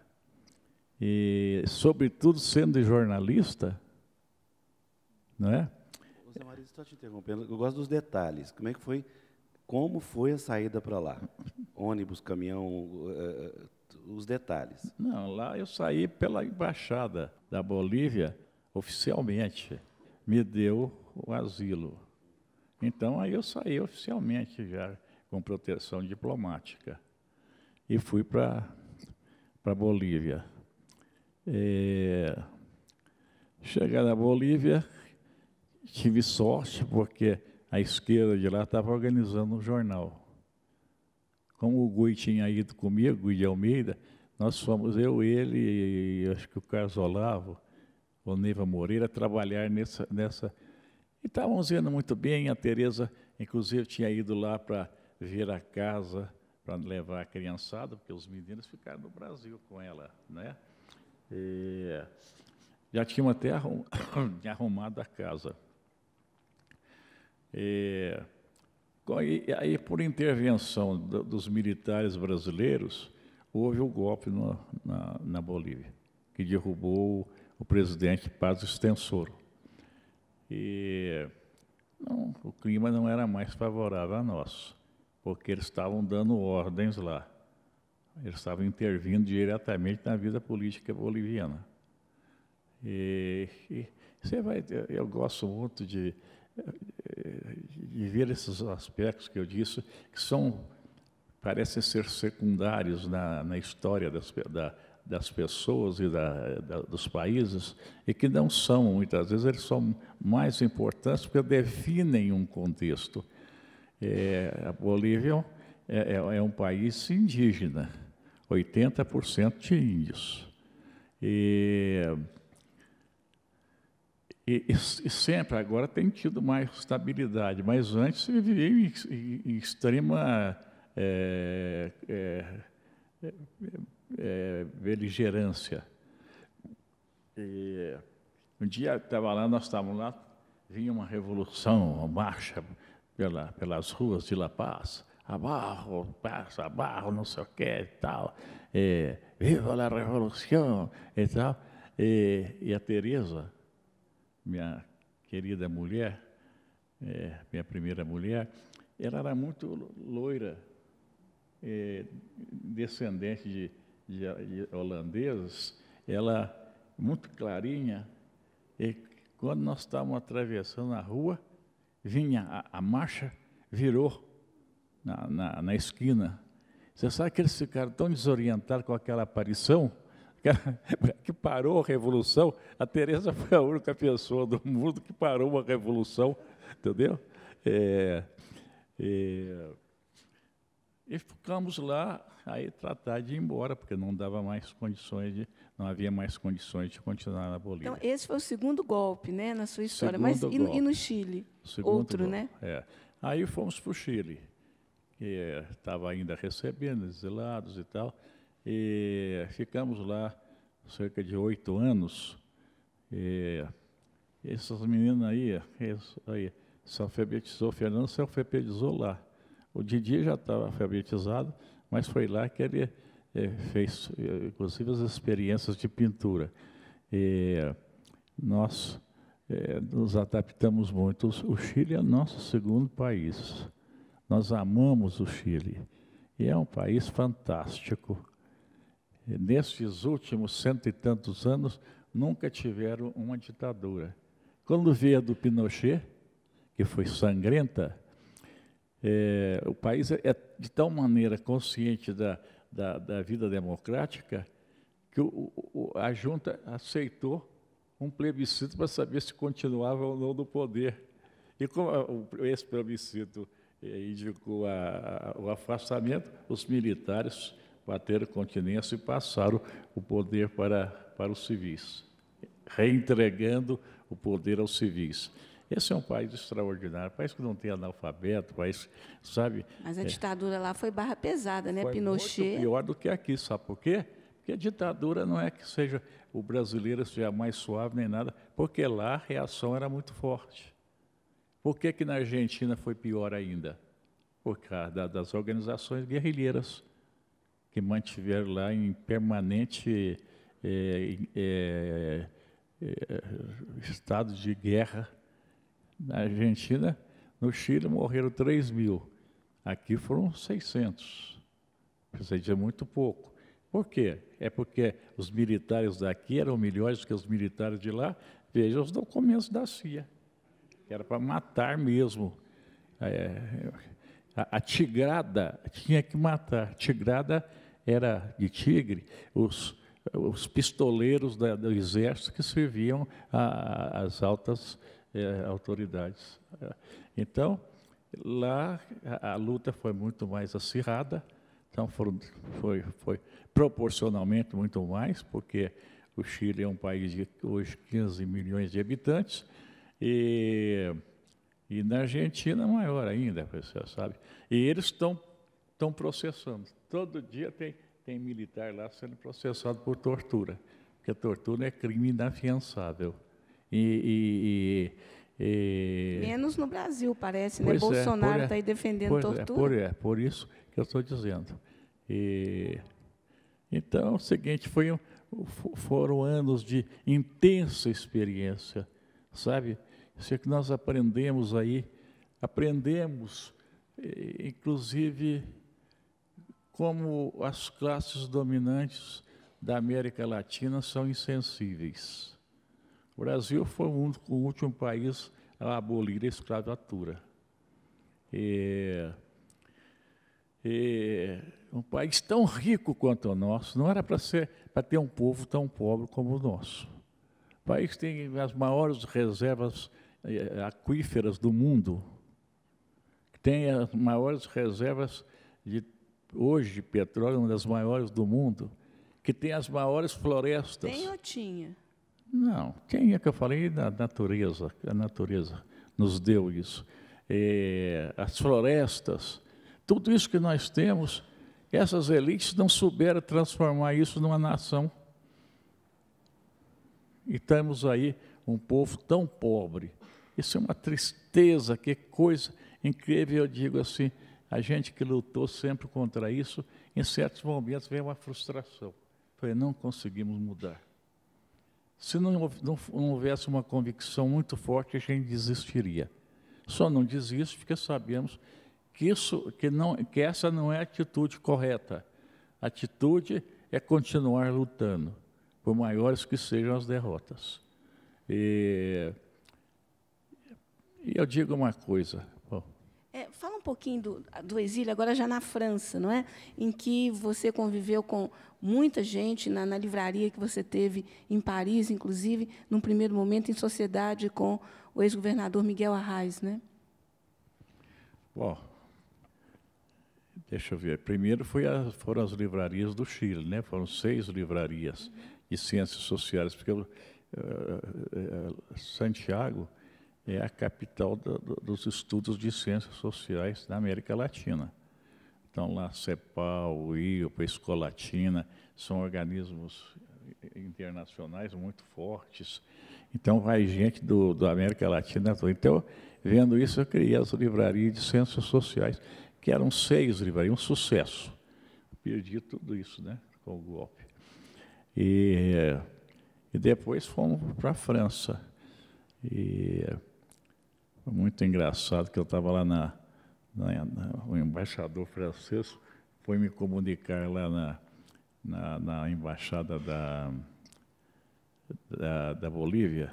S3: e, sobretudo, sendo jornalista, não é?
S1: Zé Maria, estou te interrompendo, eu gosto dos detalhes. Como foi a saída para lá? Ônibus, caminhão, os detalhes.
S3: Não, lá eu saí pela embaixada da Bolívia, oficialmente, me deu o asilo. Então, aí eu saí oficialmente já, com proteção diplomática, e fui para a Bolívia. Chegar na Bolívia, tive sorte, porque a esquerda de lá estava organizando um jornal. Como o Gui tinha ido comigo, Gui de Almeida, nós fomos, eu, ele e acho que o Carlos Olavo, o Neiva Moreira, trabalhar nessa. E estávamos indo muito bem, a Tereza, inclusive, tinha ido lá para ver a casa, para levar a criançada, porque os meninos ficaram no Brasil com ela, né? E já tinham até arrumado a casa. E aí, por intervenção dos militares brasileiros, houve o golpe na Bolívia, que derrubou o presidente Paz Extensoro. E o clima não era mais favorável a nós, porque eles estavam dando ordens lá. Eles estavam intervindo diretamente na vida política boliviana. E você eu gosto muito de ver esses aspectos que eu disse, que parecem ser secundários na história das pessoas e dos países, e que não são, muitas vezes, eles são mais importantes porque definem um contexto. A Bolívia é um país indígena, 80% de índios. E sempre, agora tem tido mais estabilidade, mas antes vivia em extrema beligerância. E um dia estava lá, nós estávamos lá, vinha uma revolução, uma marcha pelas ruas de La Paz, abarro, passa, abarro, não sei o que e tal, viva a revolução e tal. E a Tereza, minha querida mulher, minha primeira mulher, ela era muito loira, descendente de holandeses, ela muito clarinha, e quando nós estávamos atravessando a rua, vinha a marcha, virou na esquina. Você sabe que eles ficaram tão desorientados com aquela aparição, que parou a revolução. A Tereza foi a única pessoa do mundo que parou uma revolução, entendeu? E ficamos lá, aí tratar de ir embora, porque não dava mais condições não havia mais condições de continuar na Bolívia.
S2: Então, esse foi o segundo golpe, né, na sua história.
S3: Mas
S2: e no Chile? Outro, golpe, né?
S3: Aí fomos para o Chile, que estava ainda recebendo exilados e tal, e ficamos lá cerca de 8 anos. essas meninas aí, se alfabetizou, o Fernando se alfabetizou lá. O Didi já estava alfabetizado, mas foi lá que ele fez, inclusive, as experiências de pintura. Nós nos adaptamos muito. O Chile é nosso segundo país. Nós amamos o Chile. E é um país fantástico. Nesses últimos 100 e tantos anos, nunca tiveram uma ditadura. Quando veio a do Pinochet, que foi sangrenta, o país é de tal maneira consciente da vida democrática que a junta aceitou um plebiscito para saber se continuava ou não no poder. E como esse plebiscito indicou o afastamento, os militares bateram continência e passaram o poder para os civis, reentregando o poder aos civis. Esse é um país extraordinário, país que não tem analfabeto, país, sabe...
S2: Mas a ditadura lá foi barra pesada, né,
S3: foi
S2: Pinochet?
S3: Muito pior do que aqui, sabe por quê? Porque a ditadura não é que seja o brasileiro seja mais suave nem nada, porque lá a reação era muito forte. Por que na Argentina foi pior ainda? Por causa das organizações guerrilheiras, que mantiveram lá em permanente estado de guerra. Na Argentina, no Chile, morreram 3.000. Aqui foram 600. Precisa dizer muito pouco. Por quê? É porque os militares daqui eram melhores que os militares de lá. Veja os documentos da CIA, que era para matar mesmo. A tigrada tinha que matar. Tigrada era de tigre, os pistoleiros do exército que serviam às altas autoridades. Então, lá a luta foi muito mais acirrada, então foi proporcionalmente muito mais, porque o Chile é um país de hoje 15 milhões de habitantes, e na Argentina maior ainda, você sabe. E eles estão processando. Todo dia tem militar lá sendo processado por tortura, porque a tortura é crime inafiançável.
S2: Menos no Brasil, parece, né? Bolsonaro está aí defendendo tortura.
S3: Por isso que eu estou dizendo. Então, é o seguinte, foram anos de intensa experiência, sabe? Isso é que nós aprendemos aí, inclusive, como as classes dominantes da América Latina são insensíveis. O Brasil foi o último país a abolir a escravatura. Um país tão rico quanto o nosso, não era para ter um povo tão pobre como o nosso. O país tem as maiores reservas aquíferas do mundo, tem as maiores reservas hoje de petróleo, uma das maiores do mundo, que tem as maiores florestas.
S2: Tem ou tinha?
S3: Não, quem é que eu falei? Da natureza. A natureza nos deu isso. As florestas, tudo isso que nós temos, essas elites não souberam transformar isso numa nação. E estamos aí, um povo tão pobre. Isso é uma tristeza, que coisa incrível. Eu digo assim, a gente que lutou sempre contra isso, em certos momentos vem uma frustração. Não conseguimos mudar. Se não houvesse uma convicção muito forte, a gente desistiria. Só não desiste porque sabemos que essa não é a atitude correta. A atitude é continuar lutando, por maiores que sejam as derrotas. E eu digo uma coisa.
S2: Fala um pouquinho do exílio, agora já na França, não é? Em que você conviveu com muita gente, na livraria que você teve em Paris, inclusive, num primeiro momento, em sociedade com o ex-governador Miguel Arraes, né?
S3: Bom, deixa eu ver. Primeiro foram as livrarias do Chile, né? Foram 6 livrarias de ciências sociais, porque Santiago é a capital dos estudos de ciências sociais da América Latina. Então, lá, CEPAL, IOPA, Escolatina, são organismos internacionais muito fortes. Então, vai gente da América Latina toda. Então, vendo isso, eu criei as livrarias de ciências sociais, que eram 6 livrarias, um sucesso. Perdi tudo isso, né, com o golpe. E depois fomos para a França. E foi muito engraçado que eu estava lá o embaixador francês foi me comunicar lá na embaixada da Bolívia,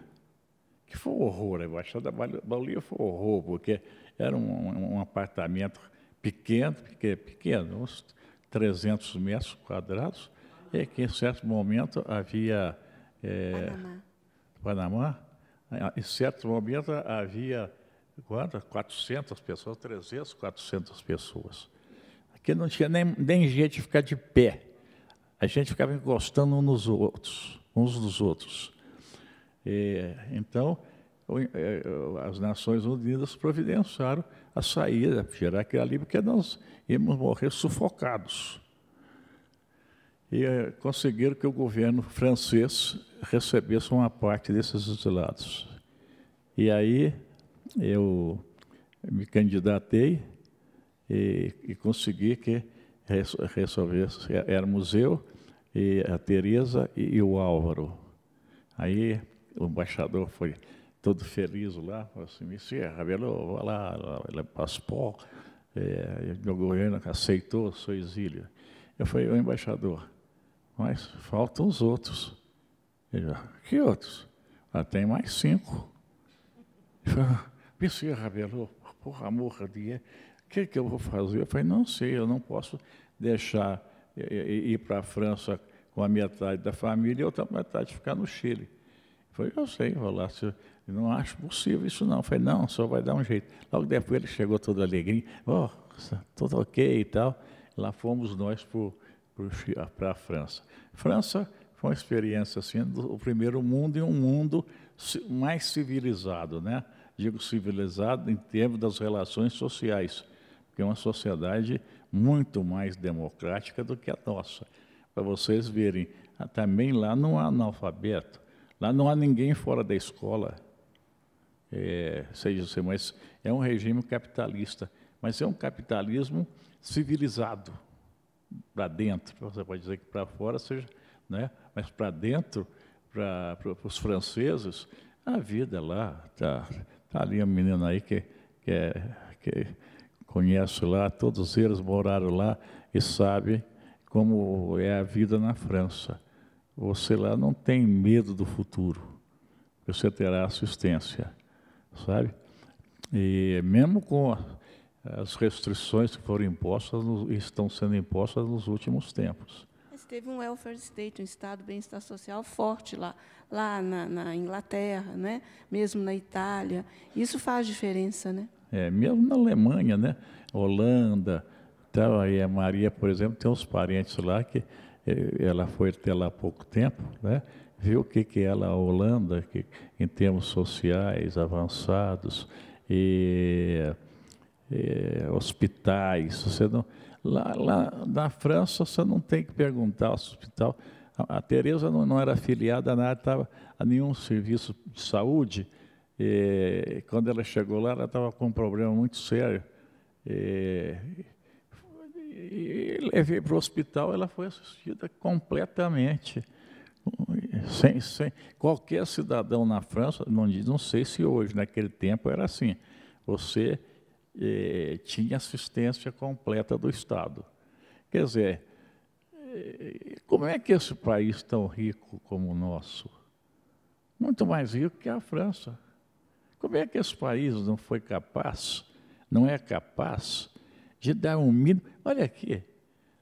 S3: que foi um horror. A embaixada da Bolívia foi um horror, porque era um apartamento pequeno, uns 300 metros quadrados, e que em certo momento havia... Panamá. Em certo momento havia... Quantas? 400 pessoas, 300, 400 pessoas. Aqui não tinha nem jeito de ficar de pé. A gente ficava encostando uns nos outros. Então, as Nações Unidas providenciaram a saída, tirar aquele ali, porque nós íamos morrer sufocados. E conseguiram que o governo francês recebesse uma parte desses exilados. E aí eu me candidatei e consegui que resolvesse. Éramos eu, e a Tereza e o Álvaro. Aí o embaixador foi todo feliz lá, falou assim, Monsieur Rabelais, voilà, le passeport, meu governo aceitou o seu exílio. Eu falei, o embaixador, mas faltam os outros. Ele falou, que outros? Tem mais 5. Ele falou, Monsieur Rabelais, por amor de Deus, o que eu vou fazer? Eu falei, não sei, eu não posso deixar ir para a França com a metade da família e outra metade ficar no Chile. Eu falei, eu sei, vou lá, eu não acho possível isso não. Eu falei, não, só vai dar um jeito. Logo depois ele chegou todo alegrinho, tudo ok e tal. Lá fomos nós para a França. França foi uma experiência assim, do primeiro mundo e um mundo mais civilizado, né? Digo civilizado em termos das relações sociais, porque é uma sociedade muito mais democrática do que a nossa. Para vocês verem, também lá não há analfabeto, lá não há ninguém fora da escola, mas é um regime capitalista, mas é um capitalismo civilizado, para dentro. Você pode dizer que para fora seja, né? Mas para dentro, para os franceses, a vida lá está ali a menina aí que conhece lá, todos eles moraram lá e sabe como é a vida na França. Você lá não tem medo do futuro, você terá assistência, sabe? E mesmo com as restrições que foram impostas, estão sendo impostas nos últimos tempos.
S2: Mas teve um welfare state, um estado de bem-estar social forte lá na Inglaterra, né? Mesmo na Itália. Isso faz diferença, né?
S3: Mesmo na Alemanha, né? Holanda, tal, aí a Maria, por exemplo, tem uns parentes lá que ela foi até lá há pouco tempo, né? Viu o que é a Holanda, que, em termos sociais avançados, hospitais. Você não, lá na França, você não tem que perguntar ao hospital. A Tereza não era afiliada a nada, estava a nenhum serviço de saúde. Quando ela chegou lá, ela estava com um problema muito sério. E levei para o hospital, ela foi assistida completamente. Sem qualquer cidadão na França, não sei se hoje, naquele tempo era assim, você tinha assistência completa do Estado. Quer dizer, como é que esse país tão rico como o nosso, muito mais rico que a França, como é que esse país não é capaz de dar um mínimo? Olha aqui,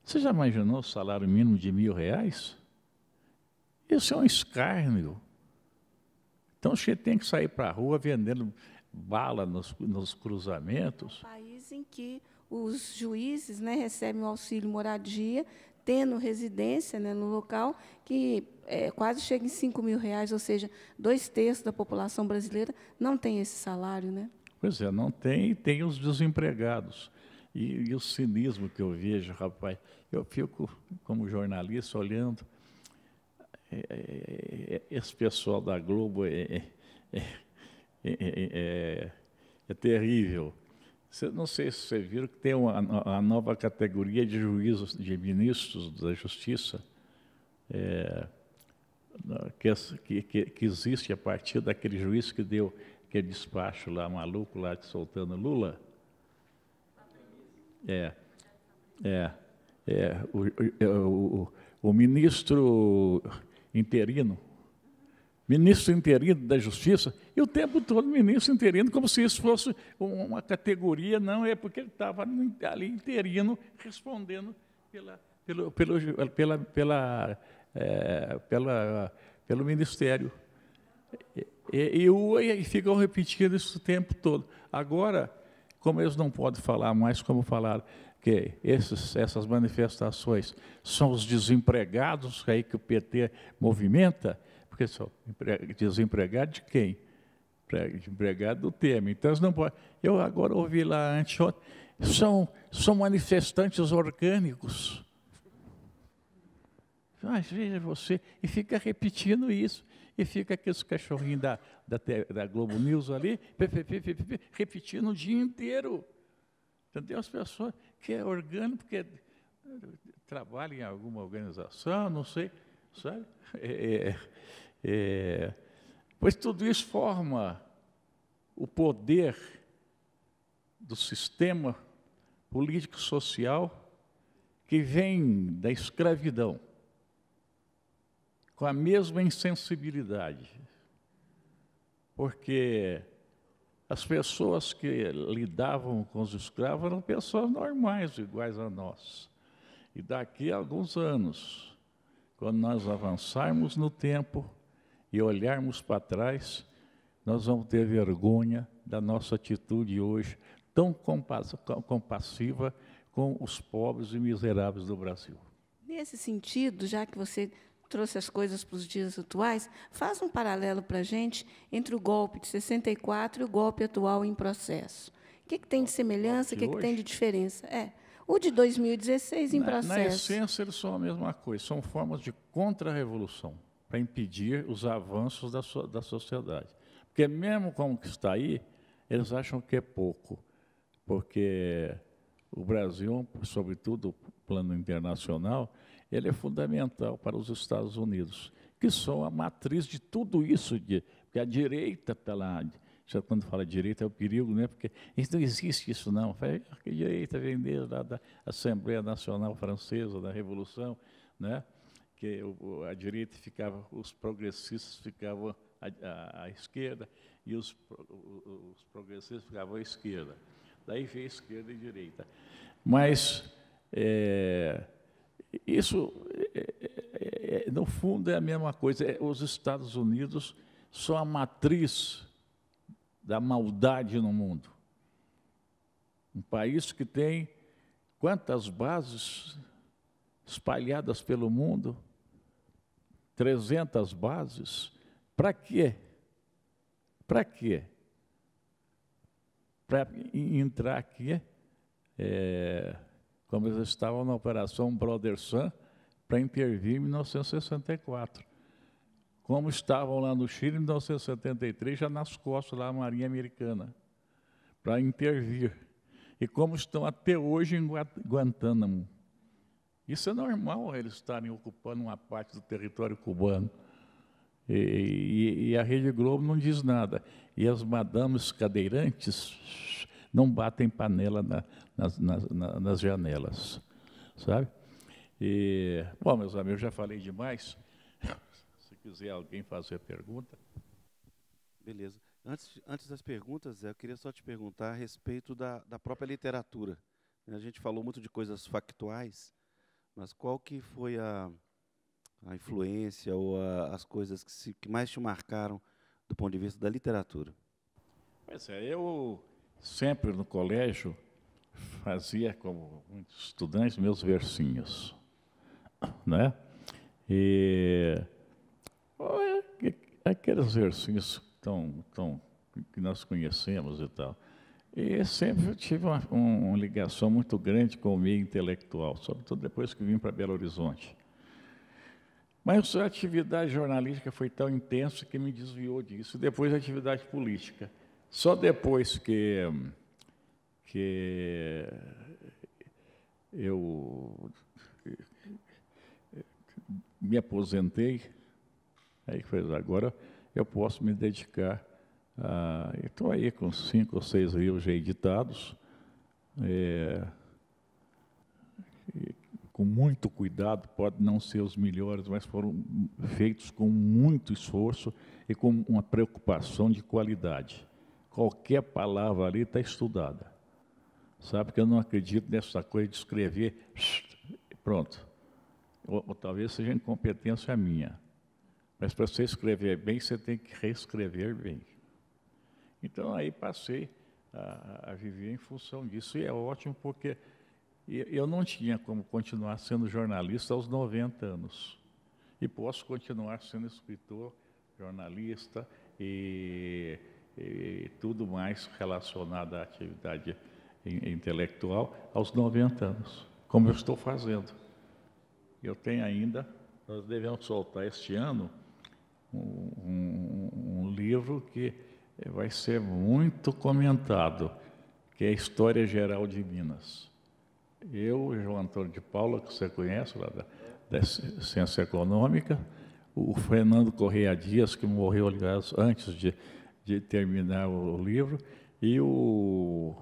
S3: você já imaginou o salário mínimo de R$1.000? Isso é um escárnio. Então, você tem que sair para a rua vendendo bala nos cruzamentos.
S2: É um país em que os juízes, né, recebem o auxílio moradia, tendo residência, né, no local, que quase chega em R$5.000, ou seja, 2/3 da população brasileira não tem esse salário, né?
S3: Pois é, não tem, e tem os desempregados. E o cinismo que eu vejo, rapaz, eu fico, como jornalista, olhando. esse pessoal da Globo é terrível. Não sei se vocês viram que tem a nova categoria de juízes, de ministros da Justiça, que existe a partir daquele juiz que deu aquele despacho lá, maluco, lá soltando Lula. O ministro interino da Justiça, e o tempo todo ministro interino, como se isso fosse uma categoria, não, é porque ele estava ali interino, respondendo pelo Ministério. E ficam repetindo isso o tempo todo. Agora, como eles não podem falar mais como falaram, que essas manifestações são os desempregados aí que o PT movimenta, porque são desempregados de quem? Desempregado do Temer. Então, eles não podem. Eu agora ouvi lá anteontem, são manifestantes orgânicos. Mas veja você, e fica repetindo isso, e fica aqueles cachorrinhos da Globo News ali, repetindo o dia inteiro. Entendeu? As pessoas que é orgânico, porque trabalham em alguma organização, não sei, sabe? Pois tudo isso forma o poder do sistema político-social que vem da escravidão, com a mesma insensibilidade, porque as pessoas que lidavam com os escravos eram pessoas normais, iguais a nós. E daqui a alguns anos, quando nós avançarmos no tempo e olharmos para trás, nós vamos ter vergonha da nossa atitude hoje, tão compassiva com os pobres e miseráveis do Brasil.
S2: Nesse sentido, já que você trouxe as coisas para os dias atuais, faça um paralelo para a gente entre o golpe de 64 e o golpe atual em processo. O que tem de semelhança, o que tem de diferença? O de 2016 em processo.
S3: Na essência, eles são a mesma coisa, são formas de contra-revolução, para impedir os avanços da sociedade. Porque mesmo como que está aí, eles acham que é pouco, porque o Brasil, sobretudo o plano internacional, ele é fundamental para os Estados Unidos, que são a matriz de tudo isso, porque a direita está lá, quando fala direita é o perigo, né? Porque não existe isso não, a direita vem desde da Assembleia Nacional Francesa, da Revolução, né? Que a direita ficava, os progressistas ficavam à esquerda e os progressistas ficavam à esquerda. Daí veio esquerda e direita. Mas isso, no fundo, é a mesma coisa. Os Estados Unidos são a matriz da maldade no mundo. Um país que tem quantas bases espalhadas pelo mundo? 300 bases. Para quê? Para quê? Para entrar aqui, como eles estavam na Operação Brother Sun, para intervir em 1964. Como estavam lá no Chile em 1973, já nas costas da Marinha Americana, para intervir. E como estão até hoje em Guantánamo. Isso é normal, eles estarem ocupando uma parte do território cubano. E a Rede Globo não diz nada. E as madames cadeirantes não batem panela nas janelas, sabe? Bom, meus amigos, já falei demais. Se quiser alguém fazer pergunta.
S1: Beleza. Antes das perguntas, eu queria só te perguntar a respeito da própria literatura. A gente falou muito de coisas factuais, mas qual que foi a influência ou as coisas que mais te marcaram do ponto de vista da literatura?
S3: Pois é, eu sempre no colégio fazia, como muitos estudantes, meus versinhos, né? E aqueles versinhos que nós conhecemos e tal. E sempre tive uma ligação muito grande com o meio intelectual, sobretudo depois que vim para Belo Horizonte. Mas a atividade jornalística foi tão intensa que me desviou disso. Depois a atividade política. Só depois que eu me aposentei, aí foi, agora eu posso me dedicar a... Estou aí com 5 ou 6 livros já editados, com muito cuidado, pode não ser os melhores, mas foram feitos com muito esforço e com uma preocupação de qualidade. Qualquer palavra ali está estudada. Sabe que eu não acredito nessa coisa de escrever, pronto. Ou talvez seja incompetência minha. Mas para você escrever bem, você tem que reescrever bem. Então, aí passei a viver em função disso. E é ótimo porque eu não tinha como continuar sendo jornalista aos 90 anos. E posso continuar sendo escritor, jornalista e tudo mais relacionado à atividade intelectual aos 90 anos, como eu estou fazendo. Eu tenho ainda, nós devemos soltar este ano um livro que vai ser muito comentado, que é a História Geral de Minas. Eu, João Antônio de Paula, que você conhece, lá da Ciência Econômica, o Fernando Correia Dias, que morreu, aliás, antes de terminar o livro, e o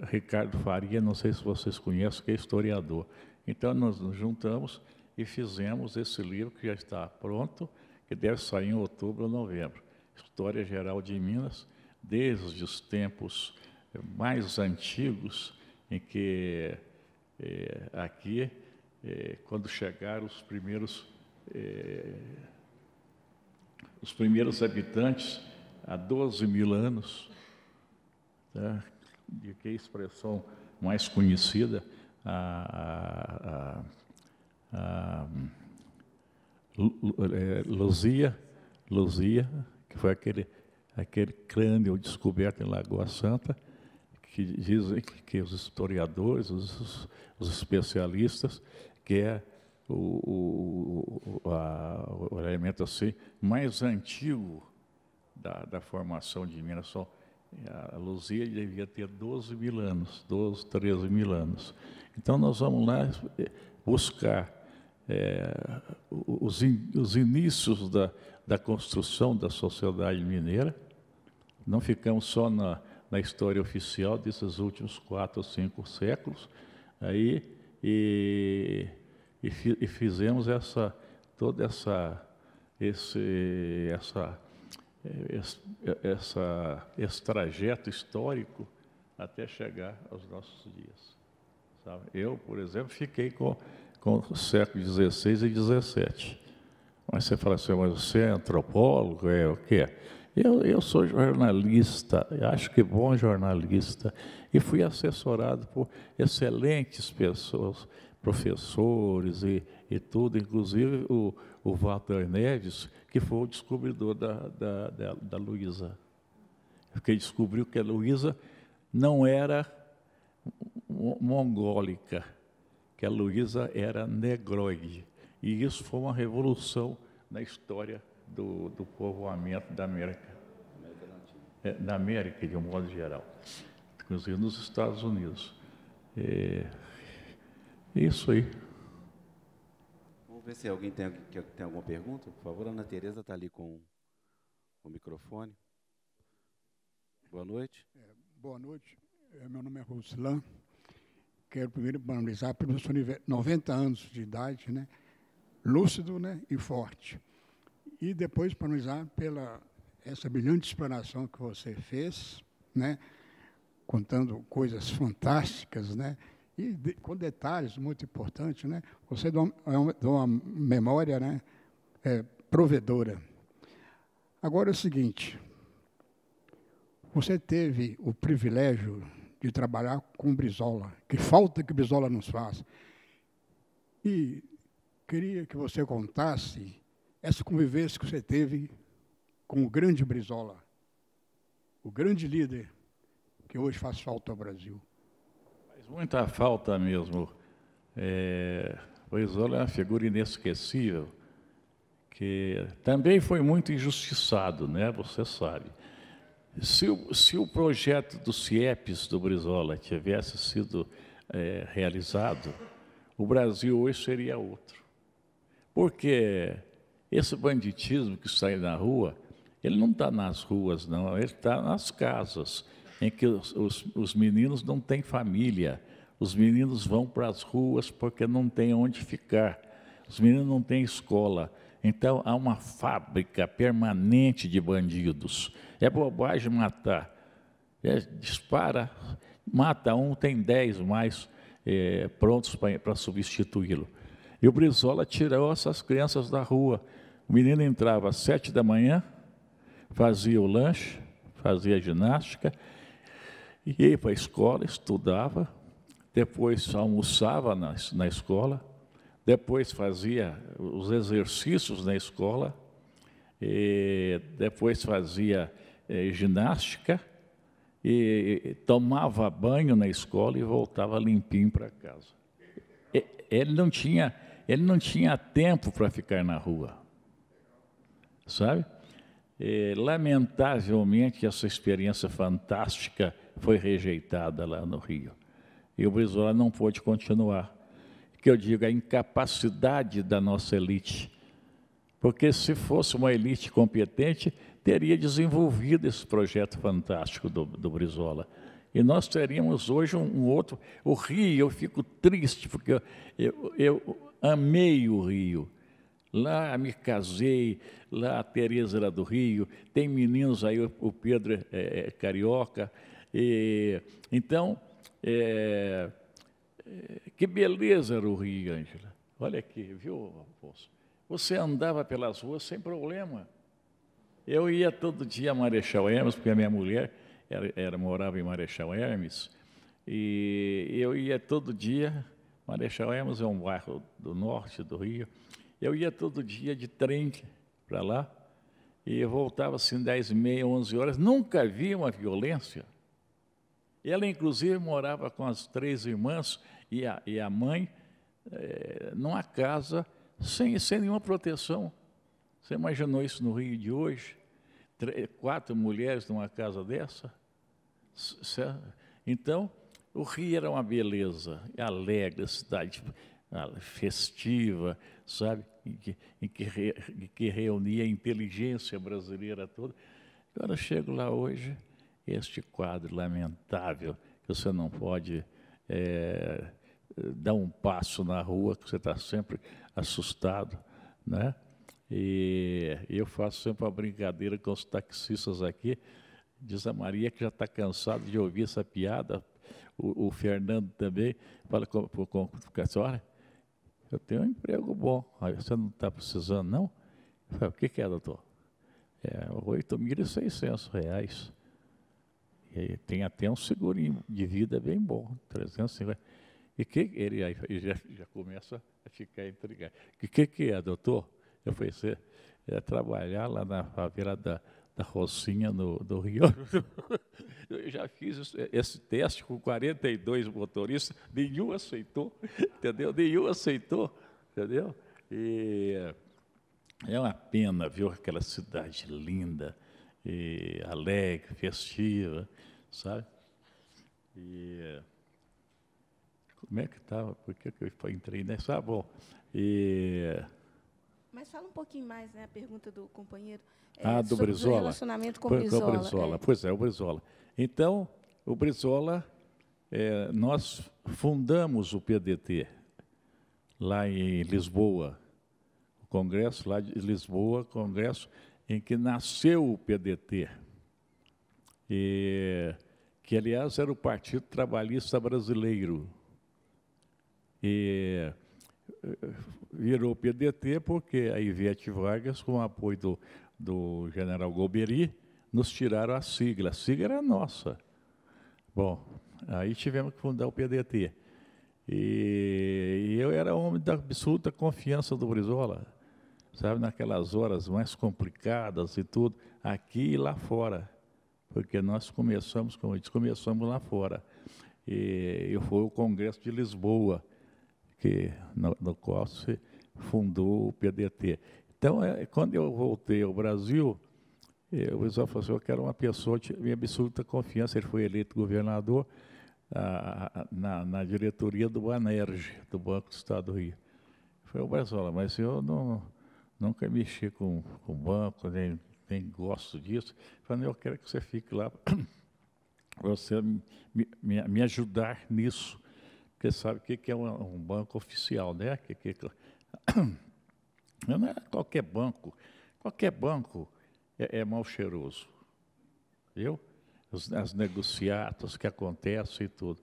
S3: Ricardo Faria, não sei se vocês conhecem, que é historiador. Então, nós nos juntamos e fizemos esse livro, que já está pronto, que deve sair em outubro ou novembro. História Geral de Minas, desde os tempos mais antigos, em que aqui, quando chegaram os primeiros habitantes, há 12 mil anos, tá? De que a expressão mais conhecida, Luzia, que foi aquele crânio descoberto em Lagoa Santa, que dizem que os historiadores, os especialistas, que é o elemento assim, mais antigo da formação de Minas. A Luzia devia ter 12 mil anos, 12, 13 mil anos. Então, nós vamos lá buscar os inícios da construção da sociedade mineira. Não ficamos só na história oficial desses últimos 4 ou 5 séculos, aí, e fizemos esse trajeto histórico até chegar aos nossos dias. Sabe? Eu, por exemplo, fiquei com o século XVI e XVII. Mas você fala assim, mas você é antropólogo, o quê? Eu sou jornalista, acho que bom jornalista, e fui assessorado por excelentes pessoas, professores e tudo, inclusive o Walter Neves, que foi o descobridor da Luísa. Porque descobriu que a Luísa não era mongólica, que a Luísa era negroide. E isso foi uma revolução na história do povoamento da América. Da América, de um modo geral. Inclusive nos Estados Unidos. Isso aí.
S1: Vamos ver se alguém tem alguma pergunta. Por favor, a Ana Tereza está ali com o microfone. Boa noite.
S4: Boa noite. Meu nome é Ruslan. Quero primeiro parabenizar pelos 90 anos de idade, né? Lúcido, né? E forte. E depois parabenizar pela essa brilhante explanação que você fez, né? Contando coisas fantásticas, né? E com detalhes muito importantes, né? Você dá uma memória, né? Provedora. Agora é o seguinte, você teve o privilégio de trabalhar com Brizola, que falta que Brizola nos faz. E queria que você contasse essa convivência que você teve com o grande Brizola, o grande líder que hoje faz falta ao Brasil.
S3: Faz muita falta mesmo. Brizola é uma figura inesquecível, que também foi muito injustiçado, né? Você sabe. Se o projeto do CIEPS do Brizola tivesse sido realizado, o Brasil hoje seria outro. Porque esse banditismo que sai na rua, ele não está nas ruas, não, ele está nas casas, em que os meninos não têm família, os meninos vão para as ruas porque não tem onde ficar, os meninos não têm escola. Então, há uma fábrica permanente de bandidos. É bobagem matar. Dispara, mata um, tem 10 mais prontos para substituí-lo. E o Brizola tirou essas crianças da rua. O menino entrava às 7 da manhã, fazia o lanche, fazia ginástica, ia para a escola, estudava, depois almoçava na escola, depois fazia os exercícios na escola, depois fazia ginástica, e tomava banho na escola e voltava limpinho para casa. Ele não tinha tempo para ficar na rua, sabe? Lamentavelmente, essa experiência fantástica foi rejeitada lá no Rio. E o Brizola não pôde continuar. Que eu digo, a incapacidade da nossa elite. Porque se fosse uma elite competente, teria desenvolvido esse projeto fantástico do Brizola. E nós teríamos hoje um outro... O Rio, eu fico triste, porque eu amei o Rio. Lá me casei, lá a Tereza era do Rio, tem meninos aí, o Pedro é carioca. Então, que beleza era o Rio, Ângela. Olha aqui, viu, Afonso? Você andava pelas ruas sem problema. Eu ia todo dia a Marechal Hermes, porque a minha mulher morava em Marechal Hermes, e eu ia todo dia. Marechal Hermes é um bairro do norte do Rio. Eu ia todo dia de trem para lá, e eu voltava assim 10h30, 11 horas. Nunca vi uma violência. Ela, inclusive, morava com as 3 irmãs e a mãe numa casa sem nenhuma proteção. Você imaginou isso no Rio de hoje? 4 mulheres numa casa dessa? Então, o Rio era uma beleza, alegre, cidade festiva, sabe? Em que reunia a inteligência brasileira toda. Agora, eu chego lá hoje, este quadro lamentável, que você não pode dar um passo na rua, que você está sempre assustado, né? E eu faço sempre uma brincadeira com os taxistas aqui. Diz a Maria que já está cansado de ouvir essa piada, o Fernando também, fala com olha, eu tenho um emprego bom, você não está precisando, não? Eu falo, o que é, doutor? R$8.600. E tem até um segurinho de vida bem bom, 350. E que ele já começa a ficar intrigado. O que é, doutor? Eu falei, você trabalhar lá na favela da Rocinha, do Rio. Eu já fiz esse teste com 42 motoristas, nenhum aceitou, entendeu? Nenhum aceitou, entendeu? E é uma pena ver aquela cidade linda, e alegre, festiva, sabe? E como é que estava? Por que eu entrei nessa? Ah, bom.
S2: Mas fala um pouquinho mais, né? A pergunta do companheiro.
S3: Do Brizola.
S2: O relacionamento com o Brizola.
S3: Pois é, o Brizola. Então, o Brizola, nós fundamos o PDT lá em Lisboa, o congresso lá de Lisboa, congresso em que nasceu o PDT, que, aliás, era o Partido Trabalhista Brasileiro. E virou PDT porque a Ivete Vargas, com o apoio do general Golbery, nos tiraram a sigla. A sigla era nossa. Bom, aí tivemos que fundar o PDT. E eu era homem da absoluta confiança do Brizola, sabe, naquelas horas mais complicadas e tudo, aqui e lá fora, porque nós começamos, como eu disse, começamos lá fora. E foi o Congresso de Lisboa, no qual se fundou o PDT. Então, quando eu voltei ao Brasil, o pessoal falou assim, eu quero uma pessoa de minha absoluta confiança. Ele foi eleito governador na diretoria do Banerj, do Banco do Estado do Rio. Foi o Brasil, mas eu nunca mexi com banco, nem gosto disso. Falei, eu quero que você fique lá, para você me ajudar nisso, porque sabe o que é um banco oficial, né? Não é qualquer banco. Qualquer banco é mal cheiroso, viu? As negociatas que acontecem e tudo.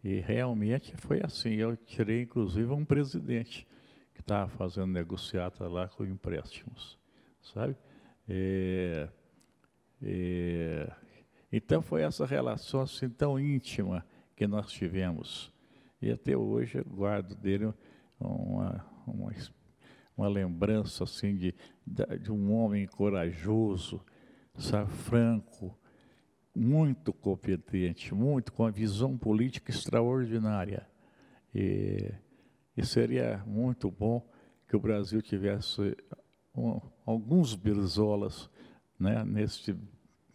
S3: E realmente foi assim. Eu tirei, inclusive, um presidente que estava fazendo negociata lá com empréstimos, sabe? Então, foi essa relação assim tão íntima que nós tivemos. E até hoje eu guardo dele uma lembrança assim de um homem corajoso, sabe, franco, muito competente, muito com uma visão política extraordinária. E seria muito bom que o Brasil tivesse alguns Brizolas, né,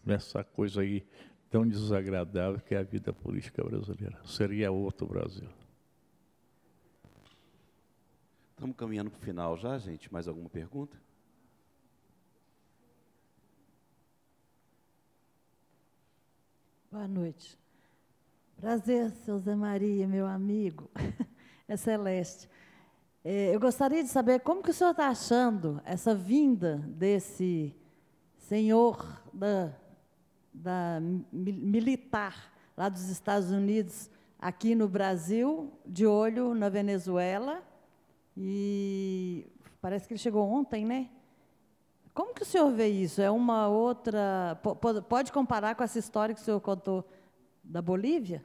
S3: nessa coisa aí tão desagradável que é a vida política brasileira. Seria outro Brasil.
S1: Estamos caminhando para o final já, gente. Mais alguma pergunta?
S5: Boa noite. Prazer, seu Zé Maria, meu amigo. É Celeste. Eu gostaria de saber como que o senhor está achando essa vinda desse senhor militar lá dos Estados Unidos aqui no Brasil, de olho na Venezuela. E parece que ele chegou ontem, né? Como que o senhor vê isso? É uma outra... Pode comparar com essa história que o senhor contou da Bolívia?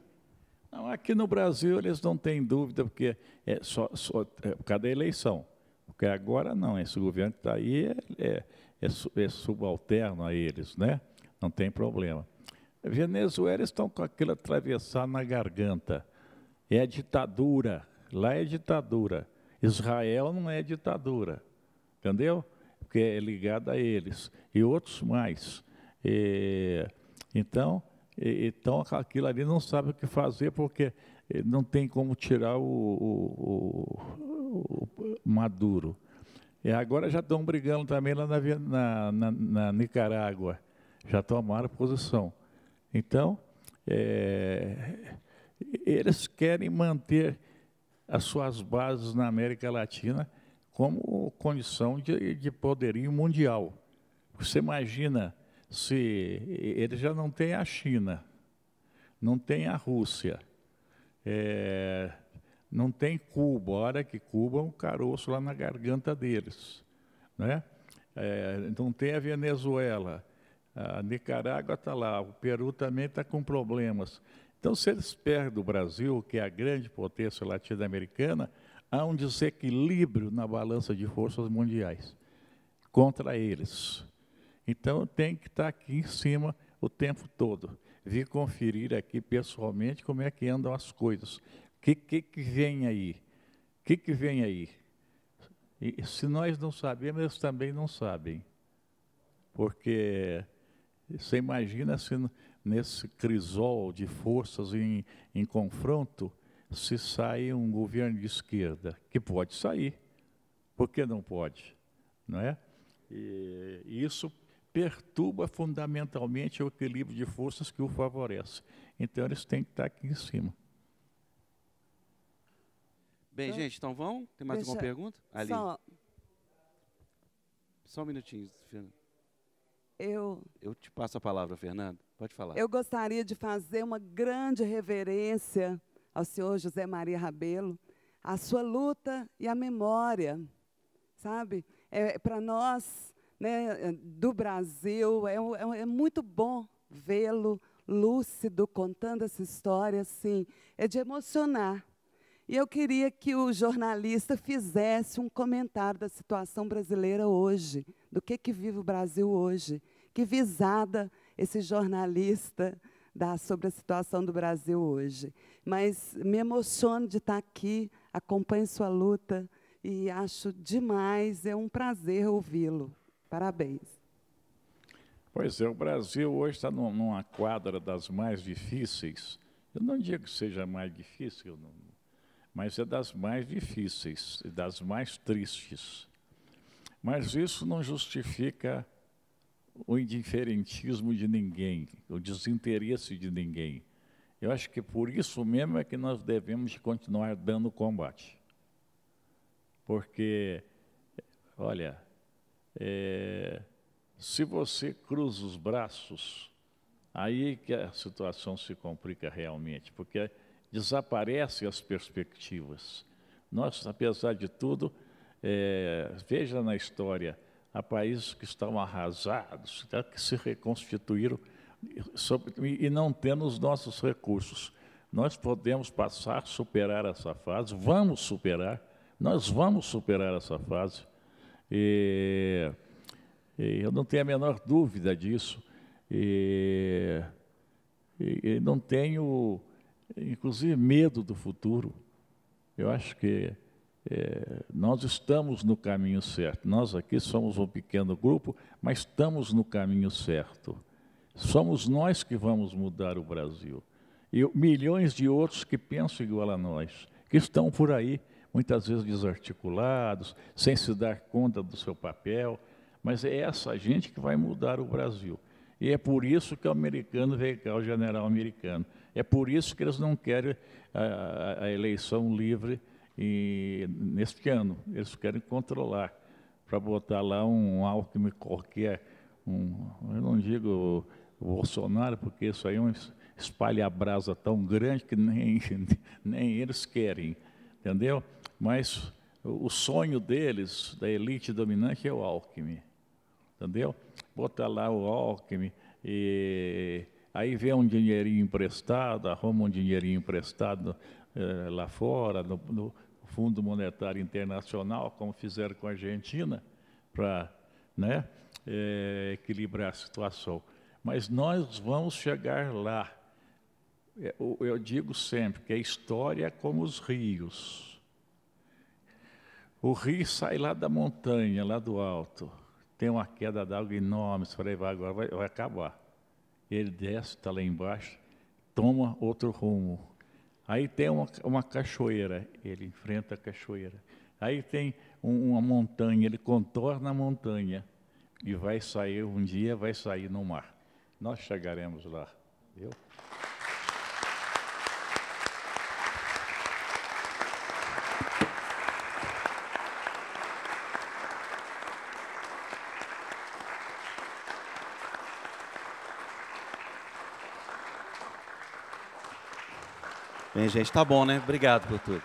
S3: Não, aqui no Brasil eles não têm dúvida, porque é por causa da eleição. Porque agora não, esse governo que está aí é subalterno a eles, né? Não tem problema. A Venezuela estão com aquilo atravessado na garganta. É ditadura, lá é ditadura. Israel não é ditadura, entendeu? Porque é ligado a eles, e outros mais. Então, aquilo ali não sabe o que fazer, porque não tem como tirar o Maduro. E agora já estão brigando também lá na Nicarágua, já tomaram posição. Então, eles querem manter as suas bases na América Latina como condição de poderio mundial. Você imagina se ele já não tem a China, não tem a Rússia, não tem Cuba, olha que Cuba é um caroço lá na garganta deles, né? Não tem a Venezuela, a Nicarágua está lá, o Peru também está com problemas. Então, se eles perdem o Brasil, que é a grande potência latino-americana, há um desequilíbrio na balança de forças mundiais contra eles. Então, tem que estar aqui em cima o tempo todo. Vir conferir aqui pessoalmente como é que andam as coisas. O que vem aí? O que vem aí? E se nós não sabemos, eles também não sabem. Porque você imagina se nesse crisol de forças em confronto, se sai um governo de esquerda, que pode sair. Por que não pode? Não é? E isso perturba fundamentalmente o equilíbrio de forças que o favorece. Então, eles têm que estar aqui em cima.
S1: Bem, gente, então vamos? Tem mais alguma pergunta? Ali. Só um minutinho, Fernando. Eu te passo a palavra, Fernando. Pode falar.
S6: Eu gostaria de fazer uma grande reverência ao senhor José Maria Rabelo, a sua luta e a memória, sabe? Para nós, né, do Brasil, é muito bom vê-lo lúcido, contando essa história, assim, é de emocionar. E eu queria que o jornalista fizesse um comentário da situação brasileira hoje, do que vive o Brasil hoje. Que visada esse jornalista dá sobre a situação do Brasil hoje. Mas me emociono de estar aqui, acompanho sua luta e acho demais, é um prazer ouvi-lo. Parabéns.
S3: Pois é, o Brasil hoje está numa quadra das mais difíceis. Eu não digo que seja mais difícil, mas é das mais difíceis e das mais tristes. Mas isso não justifica o indiferentismo de ninguém, o desinteresse de ninguém. Eu acho que por isso mesmo é que nós devemos continuar dando combate. Porque, olha, se você cruza os braços, aí que a situação se complica realmente, porque desaparecem as perspectivas. Nós, apesar de tudo, veja na história, há países que estão arrasados, que se reconstituíram e não tendo os nossos recursos. Nós podemos passar, superar essa fase, vamos superar, nós vamos superar essa fase. E eu não tenho a menor dúvida disso. E não tenho, inclusive, medo do futuro. Eu acho que nós estamos no caminho certo. Nós aqui somos um pequeno grupo, mas estamos no caminho certo. Somos nós que vamos mudar o Brasil. E milhões de outros que pensam igual a nós, que estão por aí, muitas vezes desarticulados, sem se dar conta do seu papel, mas é essa gente que vai mudar o Brasil. E é por isso que o americano veio cá, o general americano. É por isso que eles não querem a eleição livre neste ano. Eles querem controlar, para botar lá um Alckmin qualquer, eu não digo o Bolsonaro, porque isso aí é um espalha-brasa tão grande que nem eles querem, entendeu? Mas o sonho deles, da elite dominante, é o Alckmin, entendeu? Botar lá o Alckmin, e aí vem um dinheirinho emprestado, arruma um dinheirinho emprestado lá fora, no Fundo Monetário Internacional, como fizeram com a Argentina, para equilibrar a situação. Mas nós vamos chegar lá. Eu digo sempre que a história é como os rios. O rio sai lá da montanha, lá do alto. Tem uma queda d'água enorme, você vai agora vai acabar. Ele desce, está lá embaixo, toma outro rumo. Aí tem uma cachoeira, ele enfrenta a cachoeira. Aí tem uma montanha, ele contorna a montanha e vai sair, um dia vai sair no mar. Nós chegaremos lá, viu?
S1: Bem, gente, tá bom, né? Obrigado por tudo.